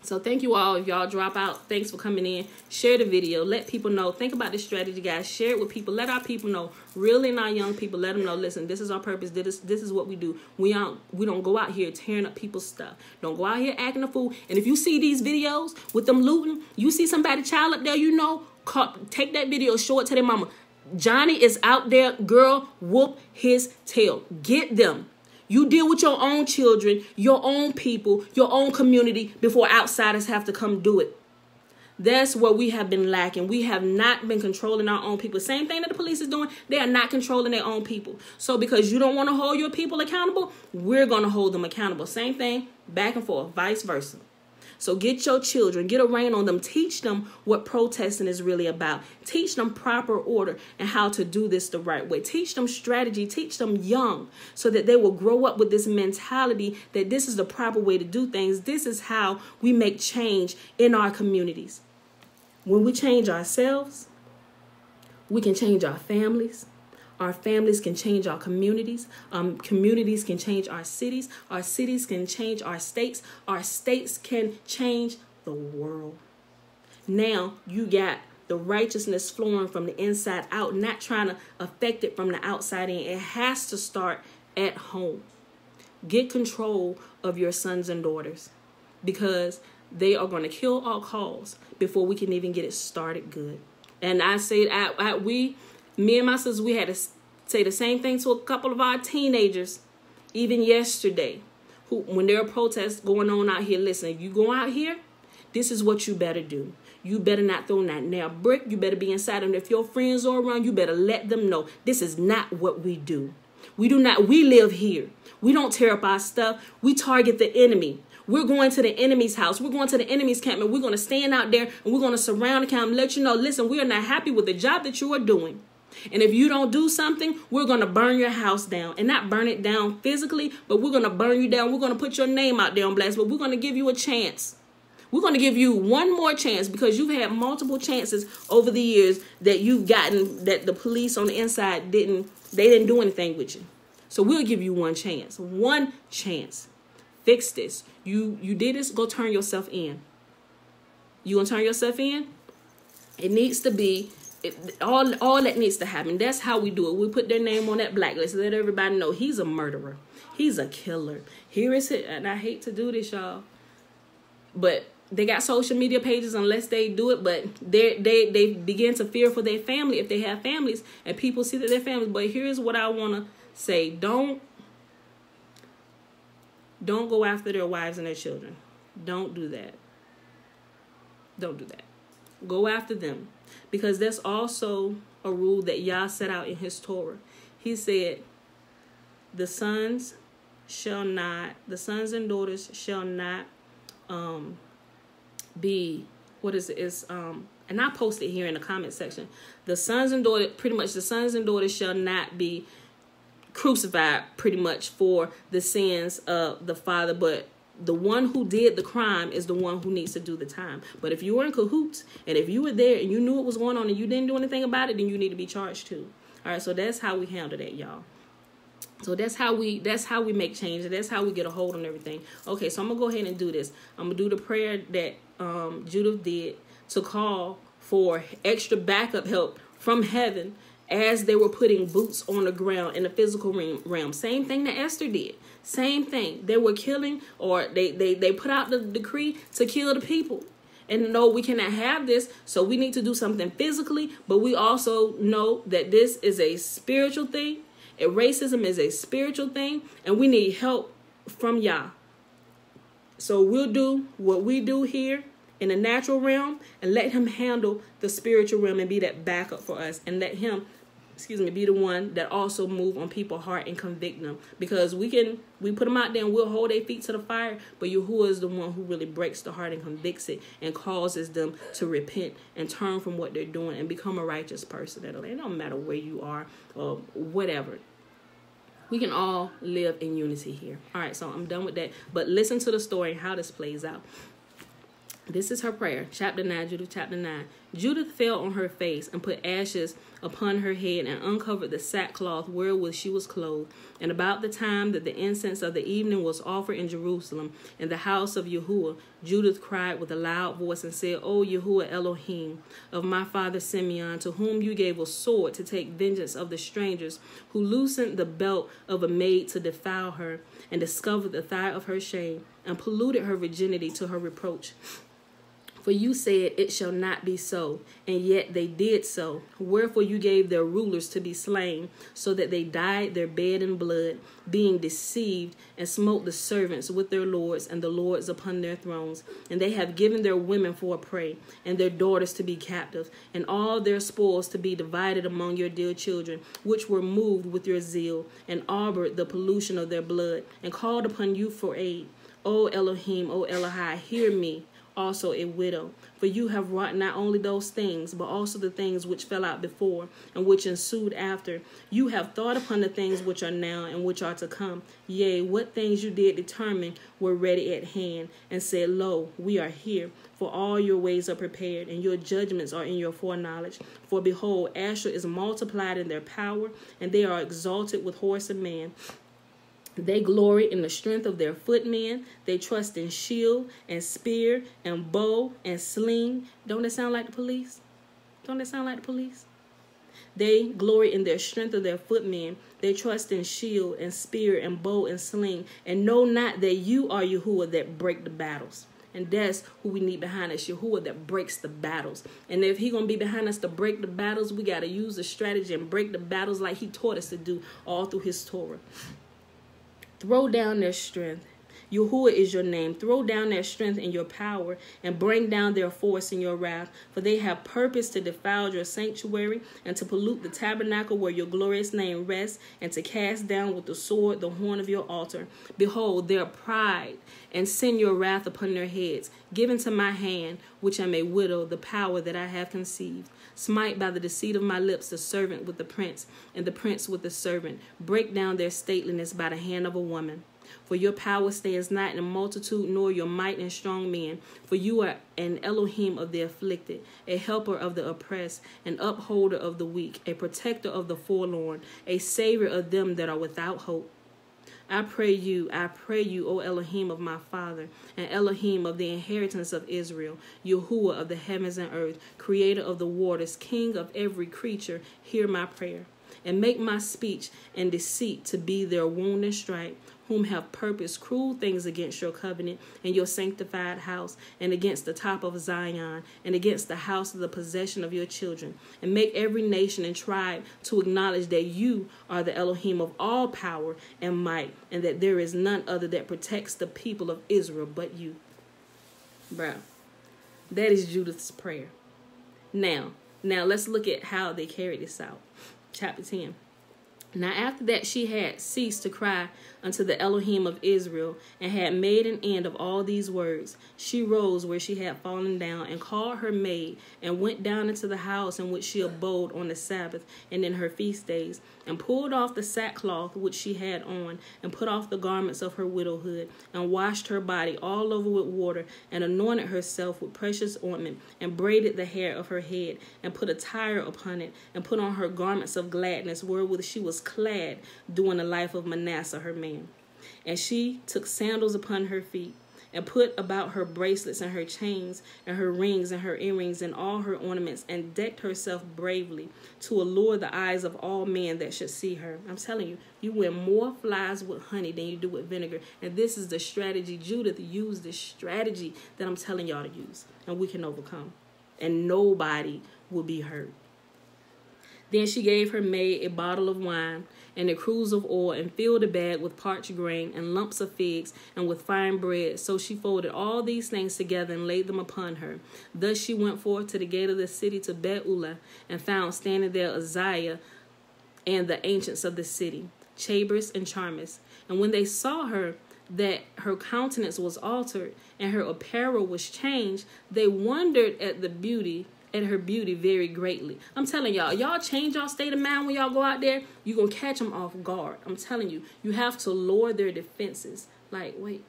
S1: So thank you all. If y'all drop out, thanks for coming in. Share the video. Let people know. Think about this strategy, guys. Share it with people. Let our people know. Really, not young people. Let them know. Listen, this is our purpose. This is what we do. We don't go out here tearing up people's stuff. Don't go out here acting a fool. And if you see these videos with them looting, you see somebody child up there, take that video, show it to their mama. Johnny is out there. Girl, whoop his tail. Get them. You deal with your own children, your own people, your own community before outsiders have to come do it. That's what we have been lacking. We have not been controlling our own people. Same thing that the police is doing. They are not controlling their own people. So because you don't want to hold your people accountable, we're going to hold them accountable. Same thing, back and forth, vice versa. So get your children, get a rein on them, teach them what protesting is really about. Teach them proper order and how to do this the right way. Teach them strategy, teach them young so that they will grow up with this mentality that this is the proper way to do things. This is how we make change in our communities. When we change ourselves, we can change our families. Our families can change our communities. Communities can change our cities. Our cities can change our states. Our states can change the world. Now you got the righteousness flowing from the inside out, not trying to affect it from the outside in. It has to start at home. Get control of your sons and daughters, because they are going to kill our cause before we can even get it started good. And I say, me and my sisters, we had to say the same thing to a couple of our teenagers, even yesterday, who, when there are protests going on out here, listen, if you go out here, this is what you better do. You better not throw that nail brick. You better be inside. And if your friends are around, you better let them know this is not what we do. We live here. We don't tear up our stuff. We target the enemy. We're going to the enemy's house. We're going to the enemy's camp, and we're going to stand out there, and we're going to surround the camp and let you know, listen, we are not happy with the job that you are doing. And if you don't do something, we're going to burn your house down. And not burn it down physically, but we're going to burn you down. We're going to put your name out there on blast, but we're going to give you a chance. We're going to give you one more chance, because you've had multiple chances over the years that you've gotten that the police on the inside didn't do anything with you. So we'll give you one chance. One chance. Fix this. You did this, go turn yourself in. You going to turn yourself in? It needs to be all that needs to happen. That's how we do it. We put their name on that blacklist. Let everybody know he's a murderer. He's a killer. Here is it. And I hate to do this, y'all, but they got social media pages unless they do it. But they begin to fear for their family if they have families, and people see that they're families. But here's what I want to say: don't go after their wives and their children. Don't do that. Don't do that. Go after them. Because that's also a rule that Yah set out in his Torah. He said, the sons and daughters shall not be, and I posted here in the comment section, the sons and daughters shall not be crucified pretty much for the sins of the father, but the one who did the crime is the one who needs to do the time. But if you were in cahoots, and if you were there and you knew what was going on and you didn't do anything about it, then you need to be charged too. All right, so that's how we handle that, y'all. So that's how we make change, and that's how we get a hold on everything. Okay, so I'm gonna go ahead and do this. I'm gonna do the prayer that Judith did to call for extra backup help from heaven as they were putting boots on the ground in the physical realm. Same thing that Esther did. Same thing. They were killing, or they put out the decree to kill the people. And no, we cannot have this, so we need to do something physically, but we also know that this is a spiritual thing. Racism is a spiritual thing, and we need help from Yah. So we'll do what we do here in the natural realm and let him handle the spiritual realm and be that backup for us, and let him, be the one that also move on people's heart and convict them. Because we put them out there and we'll hold their feet to the fire, but Yahuwah is the one who really breaks the heart and convicts it and causes them to repent and turn from what they're doing and become a righteous person. It don't matter where you are or whatever. We can all live in unity here. All right, so I'm done with that. But listen to the story and how this plays out. This is her prayer, chapter 9, Judith chapter 9. Judith fell on her face and put ashes upon her head and uncovered the sackcloth wherewith she was clothed. And about the time that the incense of the evening was offered in Jerusalem, in the house of Yahuwah, Judith cried with a loud voice and said, O Yahuwah Elohim, of my father Simeon, to whom you gave a sword to take vengeance of the strangers, who loosened the belt of a maid to defile her, and discovered the thigh of her shame, and polluted her virginity to her reproach. For you said, it shall not be so, and yet they did so. Wherefore you gave their rulers to be slain, so that they dyed their bed in blood, being deceived, and smote the servants with their lords, and the lords upon their thrones. And they have given their women for a prey, and their daughters to be captives, and all their spoils to be divided among your dear children, which were moved with your zeal, and harbored the pollution of their blood, and called upon you for aid. O Elohim, O Elohai, hear me, also a widow. For you have wrought not only those things, but also the things which fell out before, and which ensued after. You have thought upon the things which are now, and which are to come. Yea, what things you did determine were ready at hand, and said, Lo, we are here. For all your ways are prepared, and your judgments are in your foreknowledge. For behold, Asher is multiplied in their power, and they are exalted with horse and man. They glory in the strength of their footmen. They trust in shield and spear and bow and sling. Don't it sound like the police? Don't it sound like the police? They glory in their strength of their footmen. They trust in shield and spear and bow and sling. And know not that you are Yahuwah that break the battles. And that's who we need behind us, Yahuwah that breaks the battles. And if he's going to be behind us to break the battles, we got to use the strategy and break the battles like he taught us to do all through his Torah. Throw down their strength. Yahuwah is your name. Throw down their strength and your power, and bring down their force in your wrath. For they have purpose to defile your sanctuary, and to pollute the tabernacle where your glorious name rests, and to cast down with the sword the horn of your altar. Behold, their pride, and send your wrath upon their heads. Give into my hand, which am a widow, the power that I have conceived. Smite by the deceit of my lips the servant with the prince, and the prince with the servant. Break down their stateliness by the hand of a woman. For your power stands not in multitude, nor your might in strong men. For you are an Elohim of the afflicted, a helper of the oppressed, an upholder of the weak, a protector of the forlorn, a savior of them that are without hope. I pray you, O Elohim of my father, and Elohim of the inheritance of Israel, Yahuwah of the heavens and earth, creator of the waters, king of every creature, hear my prayer. And make my speech and deceit to be their wound and stripe, whom have purposed cruel things against your covenant and your sanctified house, and against the top of Zion, and against the house of the possession of your children. And make every nation and tribe to acknowledge that you are the Elohim of all power and might, and that there is none other that protects the people of Israel but you. Bruh, that is Judith's prayer. Now let's look at how they carried this out. Chapter 10. Now after that she had ceased to cry unto the Elohim of Israel, and had made an end of all these words, she rose where she had fallen down, and called her maid, and went down into the house in which she abode on the Sabbath and in her feast days, and pulled off the sackcloth which she had on, and put off the garments of her widowhood, and washed her body all over with water, and anointed herself with precious ointment, and braided the hair of her head, and put a tire upon it, and put on her garments of gladness, wherewith she was clad during the life of Manasseh her man. And she took sandals upon her feet, and put about her bracelets and her chains and her rings and her earrings and all her ornaments, and decked herself bravely to allure the eyes of all men that should see her. I'm telling you, you win more flies with honey than you do with vinegar. And this is the strategy. Judith used this strategy that I'm telling y'all to use, and we can overcome, and nobody will be hurt. Then she gave her maid a bottle of wine and a cruse of oil, and filled a bag with parched grain and lumps of figs and with fine bread. So she folded all these things together and laid them upon her. Thus she went forth to the gate of the city to Beth-ulah, and found standing there Uzziah and the ancients of the city, Chabris and Charmis. And when they saw her, that her countenance was altered and her apparel was changed, they wondered at her beauty very greatly. I'm telling y'all change y'all state of mind when y'all go out there, you're going to catch them off guard. I'm telling you, you have to lower their defenses. Like, wait,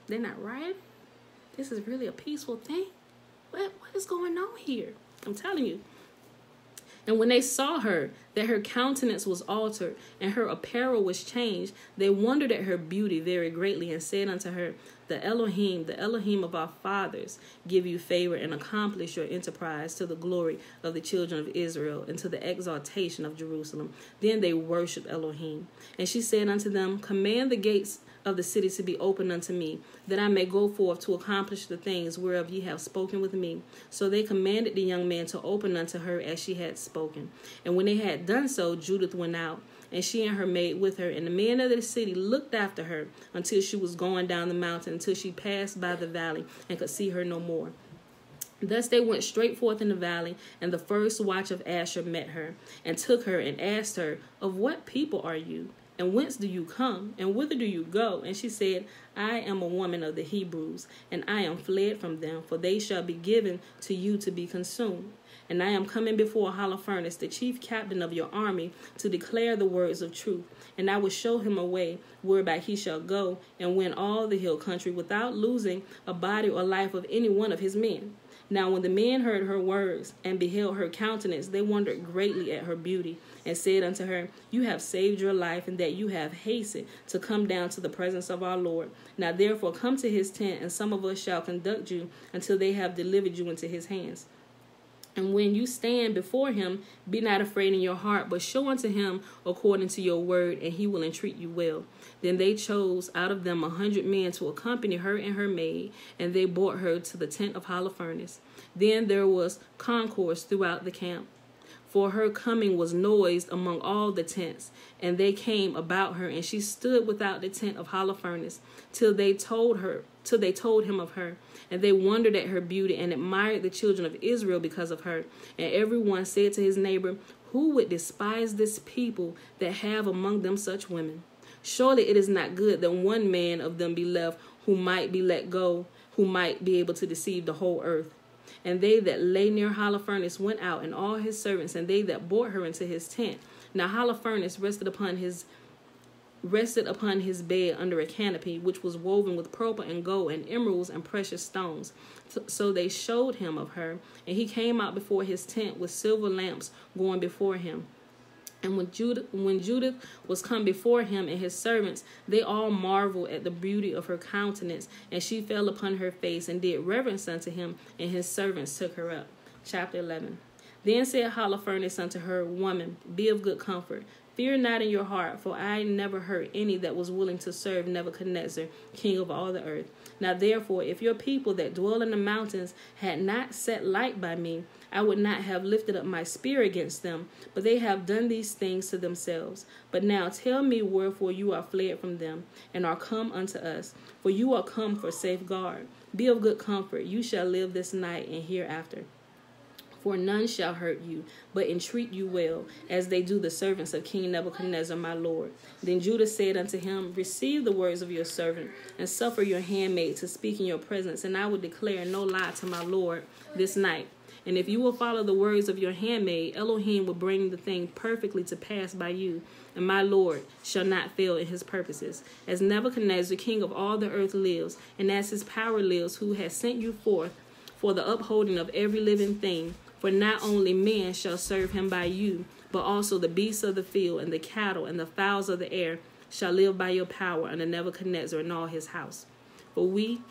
S1: they're not right? This is really a peaceful thing? What is going on here? I'm telling you. And when they saw her, that her countenance was altered and her apparel was changed, they wondered at her beauty very greatly, and said unto her, the Elohim of our fathers, give you favor and accomplish your enterprise to the glory of the children of Israel and to the exaltation of Jerusalem. Then they worshipped Elohim. And she said unto them, command the gates of the city to be opened unto me, that I may go forth to accomplish the things whereof ye have spoken with me. So they commanded the young man to open unto her as she had spoken. And when they had done so, Judith went out, and she and her maid with her. And the men of the city looked after her until she was going down the mountain, until she passed by the valley and could see her no more. Thus they went straight forth in the valley, and the first watch of Asher met her, and took her and asked her, of what people are you? And whence do you come? And whither do you go? And she said, I am a woman of the Hebrews, and I am fled from them, for they shall be given to you to be consumed. And I am coming before Holofernes, the chief captain of your army, to declare the words of truth. And I will show him a way whereby he shall go and win all the hill country without losing a body or life of any one of his men. Now when the men heard her words and beheld her countenance, they wondered greatly at her beauty, and said unto her, you have saved your life, and that you have hastened to come down to the presence of our Lord. Now therefore come to his tent, and some of us shall conduct you until they have delivered you into his hands. And when you stand before him, be not afraid in your heart, but show unto him according to your word, and he will entreat you well. Then they chose out of them 100 men to accompany her and her maid, and they brought her to the tent of Holofernes. Then there was concourse throughout the camp, for her coming was noised among all the tents, and they came about her, and she stood without the tent of Holofernes, till they told him of her. And they wondered at her beauty, and admired the children of Israel because of her. And everyone said to his neighbor, who would despise this people that have among them such women? Surely it is not good that one man of them be left, who might be let go, who might be able to deceive the whole earth. And they that lay near Holofernes went out, and all his servants, and they that brought her into his tent. Now Holofernes rested upon his bed under a canopy, which was woven with purple and gold and emeralds and precious stones. So they showed him of her, and he came out before his tent with silver lamps going before him. And when Judith was come before him and his servants, they all marveled at the beauty of her countenance, and she fell upon her face and did reverence unto him, and his servants took her up. Chapter 11. Then said Holofernes unto her, woman, be of good comfort. Fear not in your heart, for I never heard any that was willing to serve Nebuchadnezzar, king of all the earth. Now therefore, if your people that dwell in the mountains had not set light by me, I would not have lifted up my spear against them, but they have done these things to themselves. But now tell me wherefore you are fled from them, and are come unto us, for you are come for safeguard. Be of good comfort, you shall live this night and hereafter. For none shall hurt you, but entreat you well, as they do the servants of King Nebuchadnezzar my lord. Then Judah said unto him, receive the words of your servant, and suffer your handmaid to speak in your presence, and I will declare no lie to my lord this night. And if you will follow the words of your handmaid, Elohim will bring the thing perfectly to pass by you, and my lord shall not fail in his purposes. As Nebuchadnezzar, king of all the earth, lives, and as his power lives, who has sent you forth for the upholding of every living thing, for not only men shall serve him by you, but also the beasts of the field, and the cattle, and the fowls of the air shall live by your power under Nebuchadnezzar and all his house. For we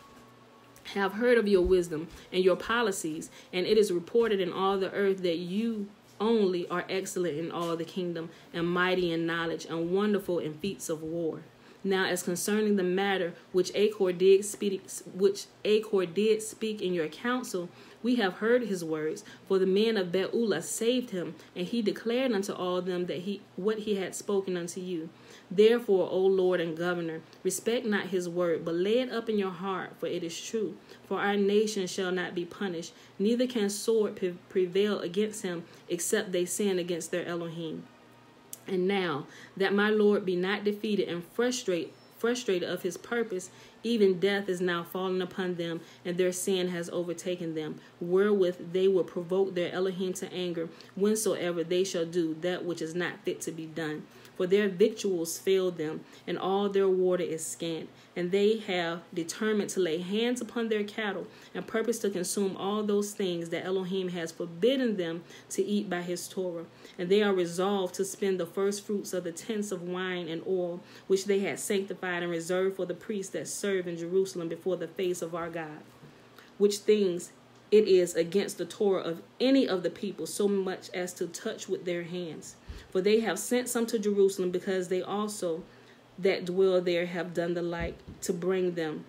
S1: have heard of your wisdom and your policies, and it is reported in all the earth that you only are excellent in all the kingdom, and mighty in knowledge, and wonderful in feats of war. Now, as concerning the matter which Achor did speak in your council, we have heard his words. For the men of Beulah saved him, and he declared unto all them that what he had spoken unto you. Therefore, O Lord and Governor, respect not his word, but lay it up in your heart, for it is true. For our nation shall not be punished, neither can sword prevail against him, except they sin against their Elohim. And now, that my Lord be not defeated and frustrated of his purpose, even death is now fallen upon them, and their sin has overtaken them, wherewith they will provoke their Elohim to anger, whensoever they shall do that which is not fit to be done. For their victuals fail them, and all their water is scant. And they have determined to lay hands upon their cattle, and purpose to consume all those things that Elohim has forbidden them to eat by his Torah. And they are resolved to spend the first fruits of the tents of wine and oil, which they had sanctified and reserved for the priests that serve in Jerusalem before the face of our God. Which things it is against the Torah of any of the people, so much as to touch with their hands. For they have sent some to Jerusalem, because they also that dwell there have done the like, to bring them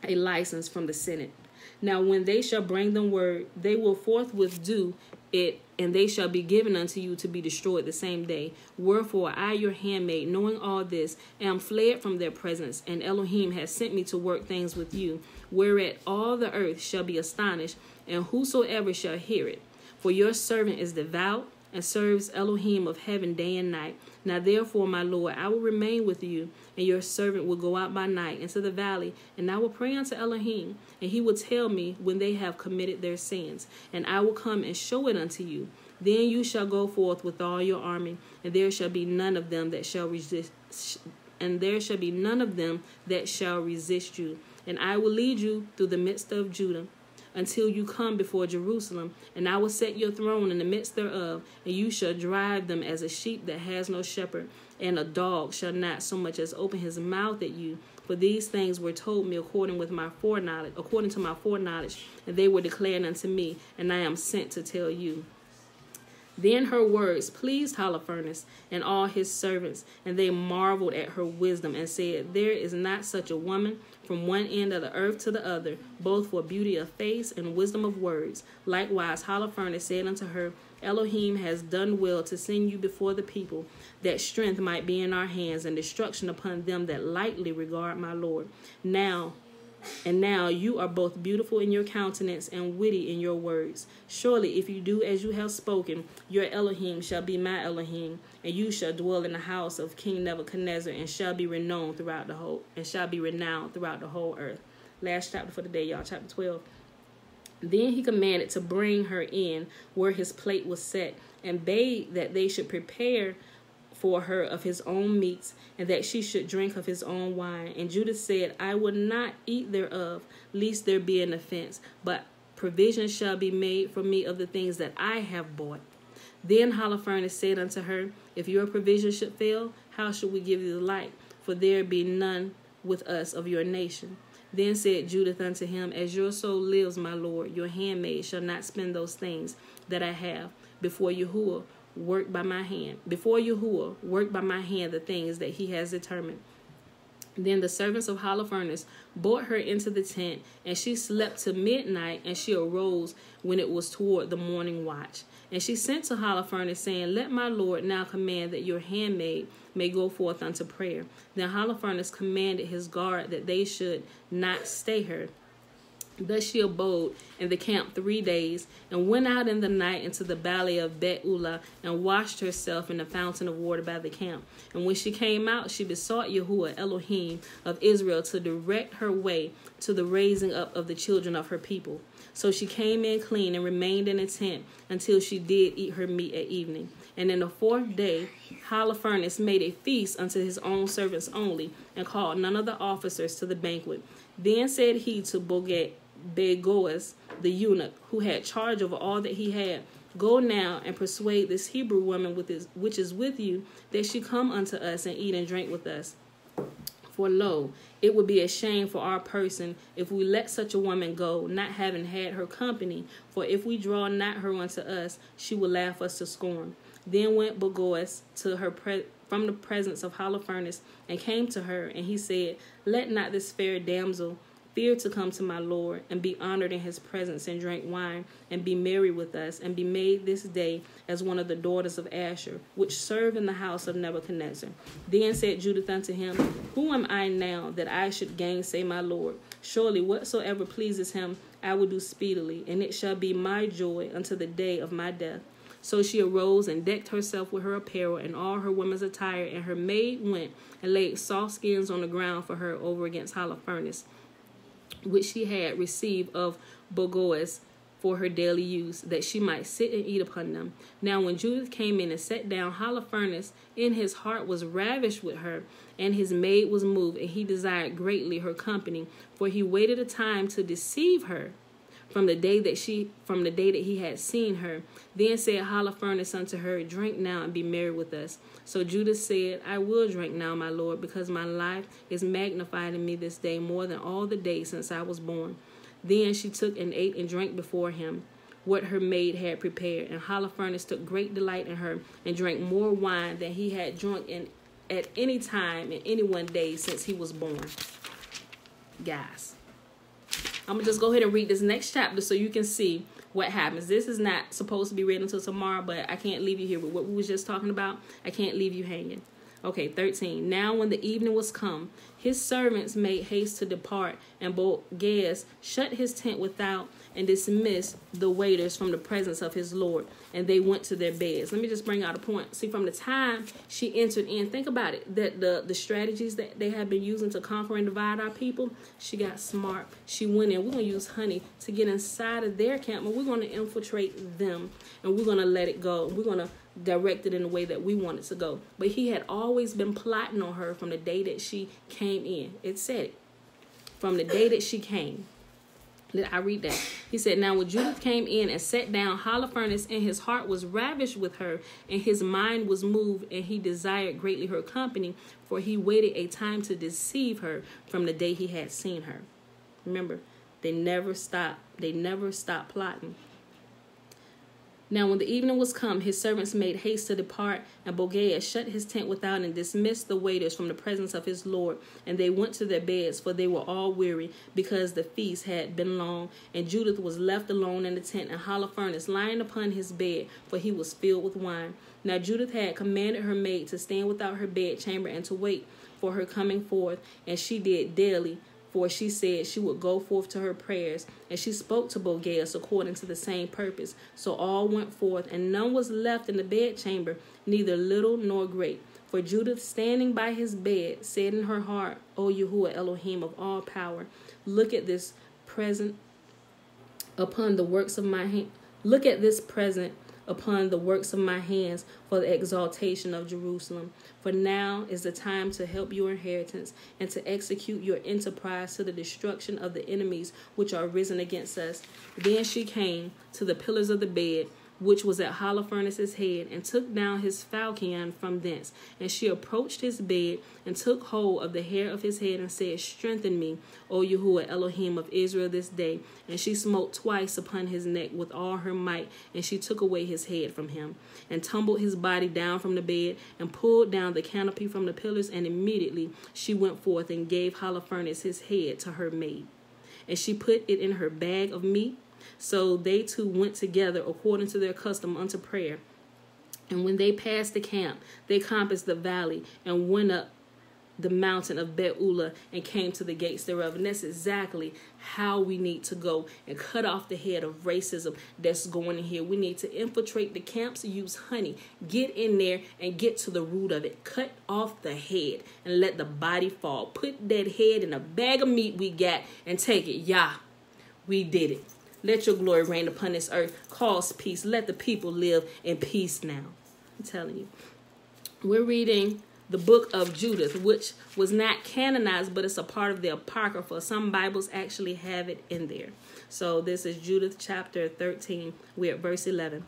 S1: a license from the Senate. Now when they shall bring them word, they will forthwith do it, and they shall be given unto you to be destroyed the same day. Wherefore I, your handmaid, knowing all this, am fled from their presence, and Elohim has sent me to work things with you, whereat all the earth shall be astonished, and whosoever shall hear it. For your servant is devout, and serves Elohim of heaven day and night. Now therefore, my Lord, I will remain with you, and your servant will go out by night into the valley, and I will pray unto Elohim, and he will tell me when they have committed their sins, and I will come and show it unto you. Then you shall go forth with all your army, and there shall be none of them that shall resist, you. And I will lead you through the midst of Judah, until you come before Jerusalem, and I will set your throne in the midst thereof, and you shall drive them as a sheep that has no shepherd, and a dog shall not so much as open his mouth at you. For these things were told me according to my foreknowledge, and they were declared unto me, and I am sent to tell you. Then her words pleased Holofernes and all his servants, and they marveled at her wisdom, and said, There is not such a woman from one end of the earth to the other, both for beauty of face and wisdom of words. Likewise Holofernes said unto her, Elohim has done well to send you before the people, that strength might be in our hands, and destruction upon them that lightly regard my Lord. Now you are both beautiful in your countenance and witty in your words. Surely if you do as you have spoken, your Elohim shall be my Elohim, and you shall dwell in the house of King Nebuchadnezzar, and shall be renowned throughout the whole earth. Last chapter for the day, y'all, chapter 12. Then he commanded to bring her in where his plate was set, and bade that they should prepare for her of his own meats, and that she should drink of his own wine. And Judah said, I will not eat thereof, lest there be an offense, but provision shall be made for me of the things that I have bought. Then Holofernes said unto her, If your provision should fail, how shall we give you the like? For there be none with us of your nation. Then said Judith unto him, As your soul lives, my lord, your handmaid shall not spend those things that I have before Yahuwah. Work by my hand the things that he has determined. Then the servants of Holofernes brought her into the tent, and she slept till midnight, and she arose when it was toward the morning watch. And she sent to Holofernes, saying, Let my lord now command that your handmaid may go forth unto prayer. Then Holofernes commanded his guard that they should not stay her. Thus she abode in the camp 3 days, and went out in the night into the valley of Beulah, and washed herself in the fountain of water by the camp. And when she came out, she besought Yahuwah Elohim of Israel to direct her way to the raising up of the children of her people. So she came in clean and remained in a tent until she did eat her meat at evening. And in the 4th day, Holofernes made a feast unto his own servants only, and called none of the officers to the banquet. Then said he to Begoas, the eunuch, who had charge over all that he had, Go now and persuade this Hebrew woman which is with you, that she come unto us and eat and drink with us. For lo, it would be a shame for our person if we let such a woman go, not having had her company. For if we draw not her unto us, she will laugh us to scorn. Then went Begoas from the presence of Holofernes and came to her, and he said, "Let not this fair damsel fear to come to my lord, and be honored in his presence, and drink wine, and be merry with us, and be made this day as one of the daughters of Asher, which serve in the house of Nebuchadnezzar." Then said Judith unto him, "Who am I now that I should gainsay my lord? Surely whatsoever pleases him I will do speedily, and it shall be my joy unto the day of my death." So she arose and decked herself with her apparel and all her women's attire, and her maid went and laid soft skins on the ground for her over against Holofernes, which she had received of Bogoas for her daily use, that she might sit and eat upon them. Now when Judith came in and sat down, Holofernes in his heart was ravished with her, and his maid was moved, and he desired greatly her company, for he waited a time to deceive her from the day that he had seen her. Then said Holofernes unto her, "Drink now and be merry with us." So Judith said, "I will drink now, my lord, because my life is magnified in me this day more than all the days since I was born." Then she took and ate and drank before him what her maid had prepared. And Holofernes took great delight in her, and drank more wine than he had drunk at any time in any one day since he was born. Guys, I'm going to just go ahead and read this next chapter so you can see what happens. This is not supposed to be read until tomorrow, but I can't leave you here with what we was just talking about. I can't leave you hanging. Okay, 13. Now when the evening was come, his servants made haste to depart, and Boaz shut his tent without and dismissed the waiters from the presence of his lord, and they went to their beds. Let me just bring out a point. See, from the time she entered in, think about it, that the strategies that they have been using to conquer and divide our people, she got smart. She went in. We're going to use honey to get inside of their camp, and we're going to infiltrate them, and we're going to let it go. We're going to direct it in the way that we want it to go. But he had always been plotting on her from the day that she came in. It said it. From the day that she came. I read that. He said, "Now when Judith came in and sat down, Holofernes in his heart was ravished with her, and his mind was moved, and he desired greatly her company, for he waited a time to deceive her from the day he had seen her." Remember, they never stopped. They never stopped plotting. Now when the evening was come, his servants made haste to depart, and Boaz shut his tent without and dismissed the waiters from the presence of his lord, and they went to their beds, for they were all weary, because the feast had been long. And Judith was left alone in the tent, and Holofernes lying upon his bed, for he was filled with wine. Now Judith had commanded her maid to stand without her bedchamber and to wait for her coming forth, and she did daily, for she said she would go forth to her prayers. And she spoke to Boaz according to the same purpose. So all went forth, and none was left in the bedchamber, neither little nor great. For Judith, standing by his bed, said in her heart, "O Yahuwah Elohim of all power, look at this present upon the works of my hand. Look at this present upon the works of my hands for the exaltation of Jerusalem. For now is the time to help your inheritance and to execute your enterprise to the destruction of the enemies which are risen against us." Then she came to the pillars of the bed, which was at Holofernes' head, and took down his falchion from thence. And she approached his bed, and took hold of the hair of his head, and said, "Strengthen me, O Yahuwah Elohim of Israel, this day." And she smote twice upon his neck with all her might, and she took away his head from him, and tumbled his body down from the bed, and pulled down the canopy from the pillars, and immediately she went forth and gave Holofernes his head to her maid. And she put it in her bag of meat. So they two went together according to their custom unto prayer. And when they passed the camp, they compassed the valley and went up the mountain of Beulah and came to the gates thereof. And that's exactly how we need to go and cut off the head of racism that's going in here. We need to infiltrate the camps, use honey, get in there and get to the root of it. Cut off the head and let the body fall. Put that head in a bag of meat we got and take it. Yah, we did it. Let your glory reign upon this earth. Cause peace. Let the people live in peace now. I'm telling you. We're reading the book of Judith, which was not canonized, but it's a part of the Apocrypha. Some Bibles actually have it in there. So this is Judith chapter 13. We're at verse 11.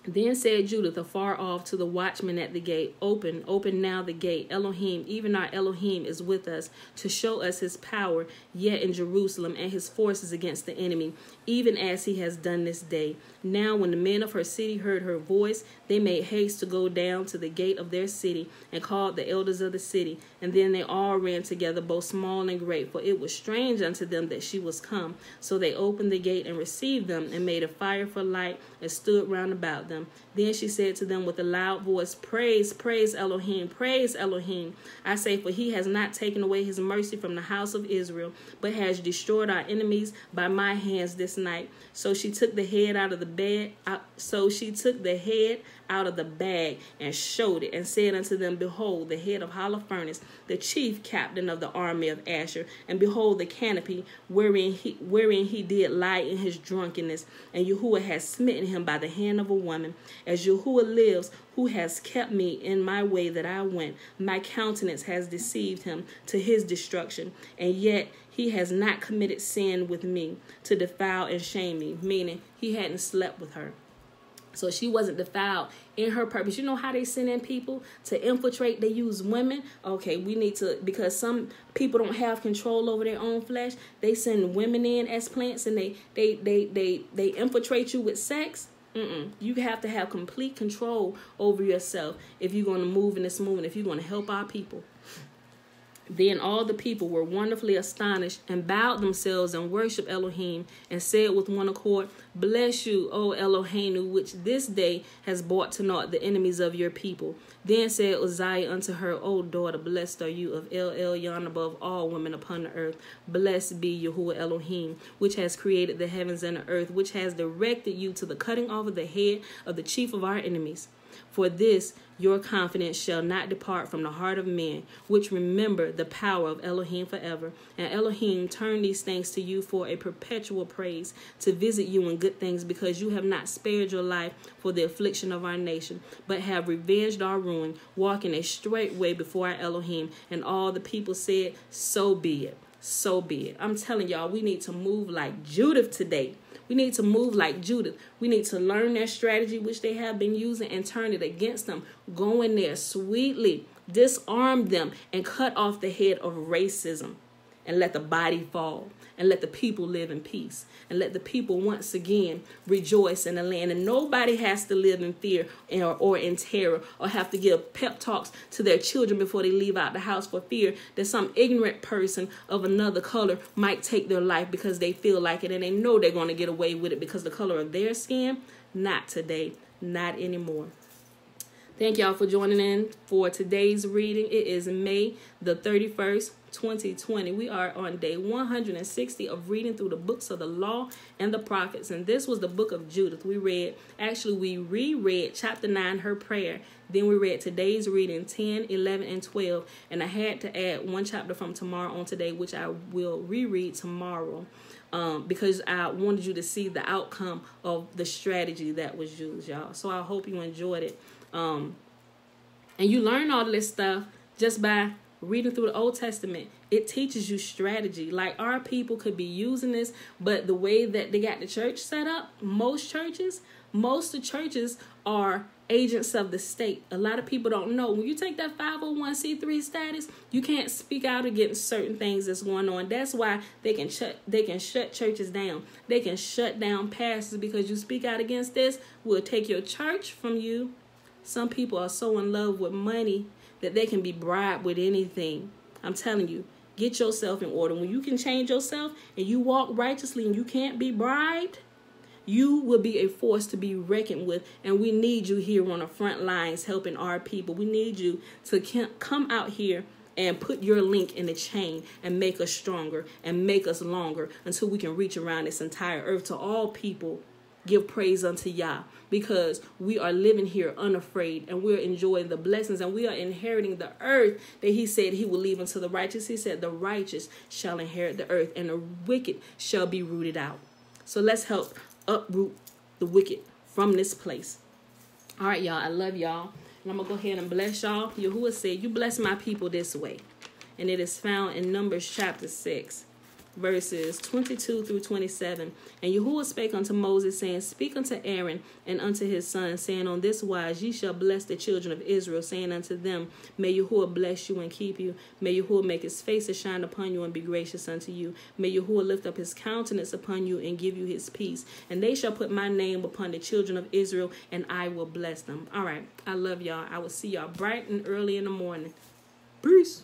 S1: Then said Judith afar off to the watchman at the gate, Open, open now the gate. Elohim, even our Elohim, is with us to show us his power yet in Jerusalem and his forces against the enemy, even as he has done this day. Now when the men of her city heard her voice, they made haste to go down to the gate of their city and called the elders of the city. And then they all ran together, both small and great, for it was strange unto them that she was come. So they opened the gate and received them and made a fire for light and stood round about them. Then she said to them with a loud voice, Praise, praise Elohim, praise Elohim. I say, for he has not taken away his mercy from the house of Israel, but has destroyed our enemies by my hands this night. So she took the head out of the bed. So she took the head out of the bag and showed it and said unto them, Behold, the head of Holofernes, the chief captain of the army of Asher, and behold the canopy wherein he did lie in his drunkenness. And Yahuwah has smitten him by the hand of a woman. As Yahuwah lives, who has kept me in my way that I went, my countenance has deceived him to his destruction, and yet he has not committed sin with me to defile and shame me, meaning he hadn't slept with her. So she wasn't defiled in her purpose. You know how they send in people to infiltrate? They use women. Okay, we need to, because some people don't have control over their own flesh. They send women in as plants and they infiltrate you with sex. You have to have complete control over yourself if you're going to move in this movement, if you're going to help our people. Then all the people were wonderfully astonished and bowed themselves and worshipped Elohim and said with one accord, Bless you, O Eloheinu, which this day has brought to naught the enemies of your people. Then said Uzziah unto her, O daughter, blessed are you of El Elyon above all women upon the earth. Blessed be Yahuwah Elohim, which has created the heavens and the earth, which has directed you to the cutting off of the head of the chief of our enemies. For this your confidence shall not depart from the heart of men, which remember the power of Elohim forever. And Elohim turn these things to you for a perpetual praise, to visit you in good things, because you have not spared your life for the affliction of our nation, but have revenged our ruin, walking a straight way before our Elohim. And all the people said, So be it. So be it. I'm telling y'all, we need to move like Judith today. We need to move like Judith. We need to learn their strategy, which they have been using, and turn it against them. Go in there sweetly, disarm them, and cut off the head of racism. And let the body fall. And let the people live in peace. And let the people once again rejoice in the land. And nobody has to live in fear or in terror, or have to give pep talks to their children before they leave out the house for fear that some ignorant person of another color might take their life because they feel like it and they know they're going to get away with it because the color of their skin. Not today. Not anymore. Thank y'all for joining in for today's reading. It is May the 31st, 2020. We are on day 160 of reading through the books of the law and the prophets. And this was the book of Judith. We reread chapter 9, her prayer. Then we read today's reading 10, 11, and 12. And I had to add one chapter from tomorrow on today, which I will reread tomorrow. Because I wanted you to see the outcome of the strategy that was used, y'all. So I hope you enjoyed it. And you learn all this stuff just by reading through the Old Testament. It teaches you strategy. Like, our people could be using this, but the way that they got the church set up, most of the churches are agents of the state. A lot of people don't know. When you take that 501c3 status, you can't speak out against certain things that's going on. That's why they can shut churches down. They can shut down pastors, because you speak out against this, we'll take your church from you. Some people are so in love with money that they can be bribed with anything. I'm telling you, get yourself in order. When you can change yourself and you walk righteously and you can't be bribed, you will be a force to be reckoned with. And we need you here on the front lines helping our people. We need you to come out here and put your link in the chain and make us stronger and make us longer until we can reach around this entire earth. To all people, give praise unto Yah, because we are living here unafraid and we're enjoying the blessings and we are inheriting the earth that he said he will leave unto the righteous. He said the righteous shall inherit the earth and the wicked shall be rooted out. So let's help uproot the wicked from this place. All right, y'all. I love y'all. And I'm going to go ahead and bless y'all. Yahuwah said, you bless my people this way. And it is found in Numbers chapter 6. verses 22 through 27. And Yahuwah spake unto Moses, saying, Speak unto Aaron and unto his sons, saying, On this wise ye shall bless the children of Israel, saying unto them, May Yahuwah bless you and keep you. May Yahuwah make his face to shine upon you and be gracious unto you. May Yahuwah lift up his countenance upon you and give you his peace. And they shall put my name upon the children of Israel, and I will bless them. All right. I love y'all. I will see y'all bright and early in the morning. Peace.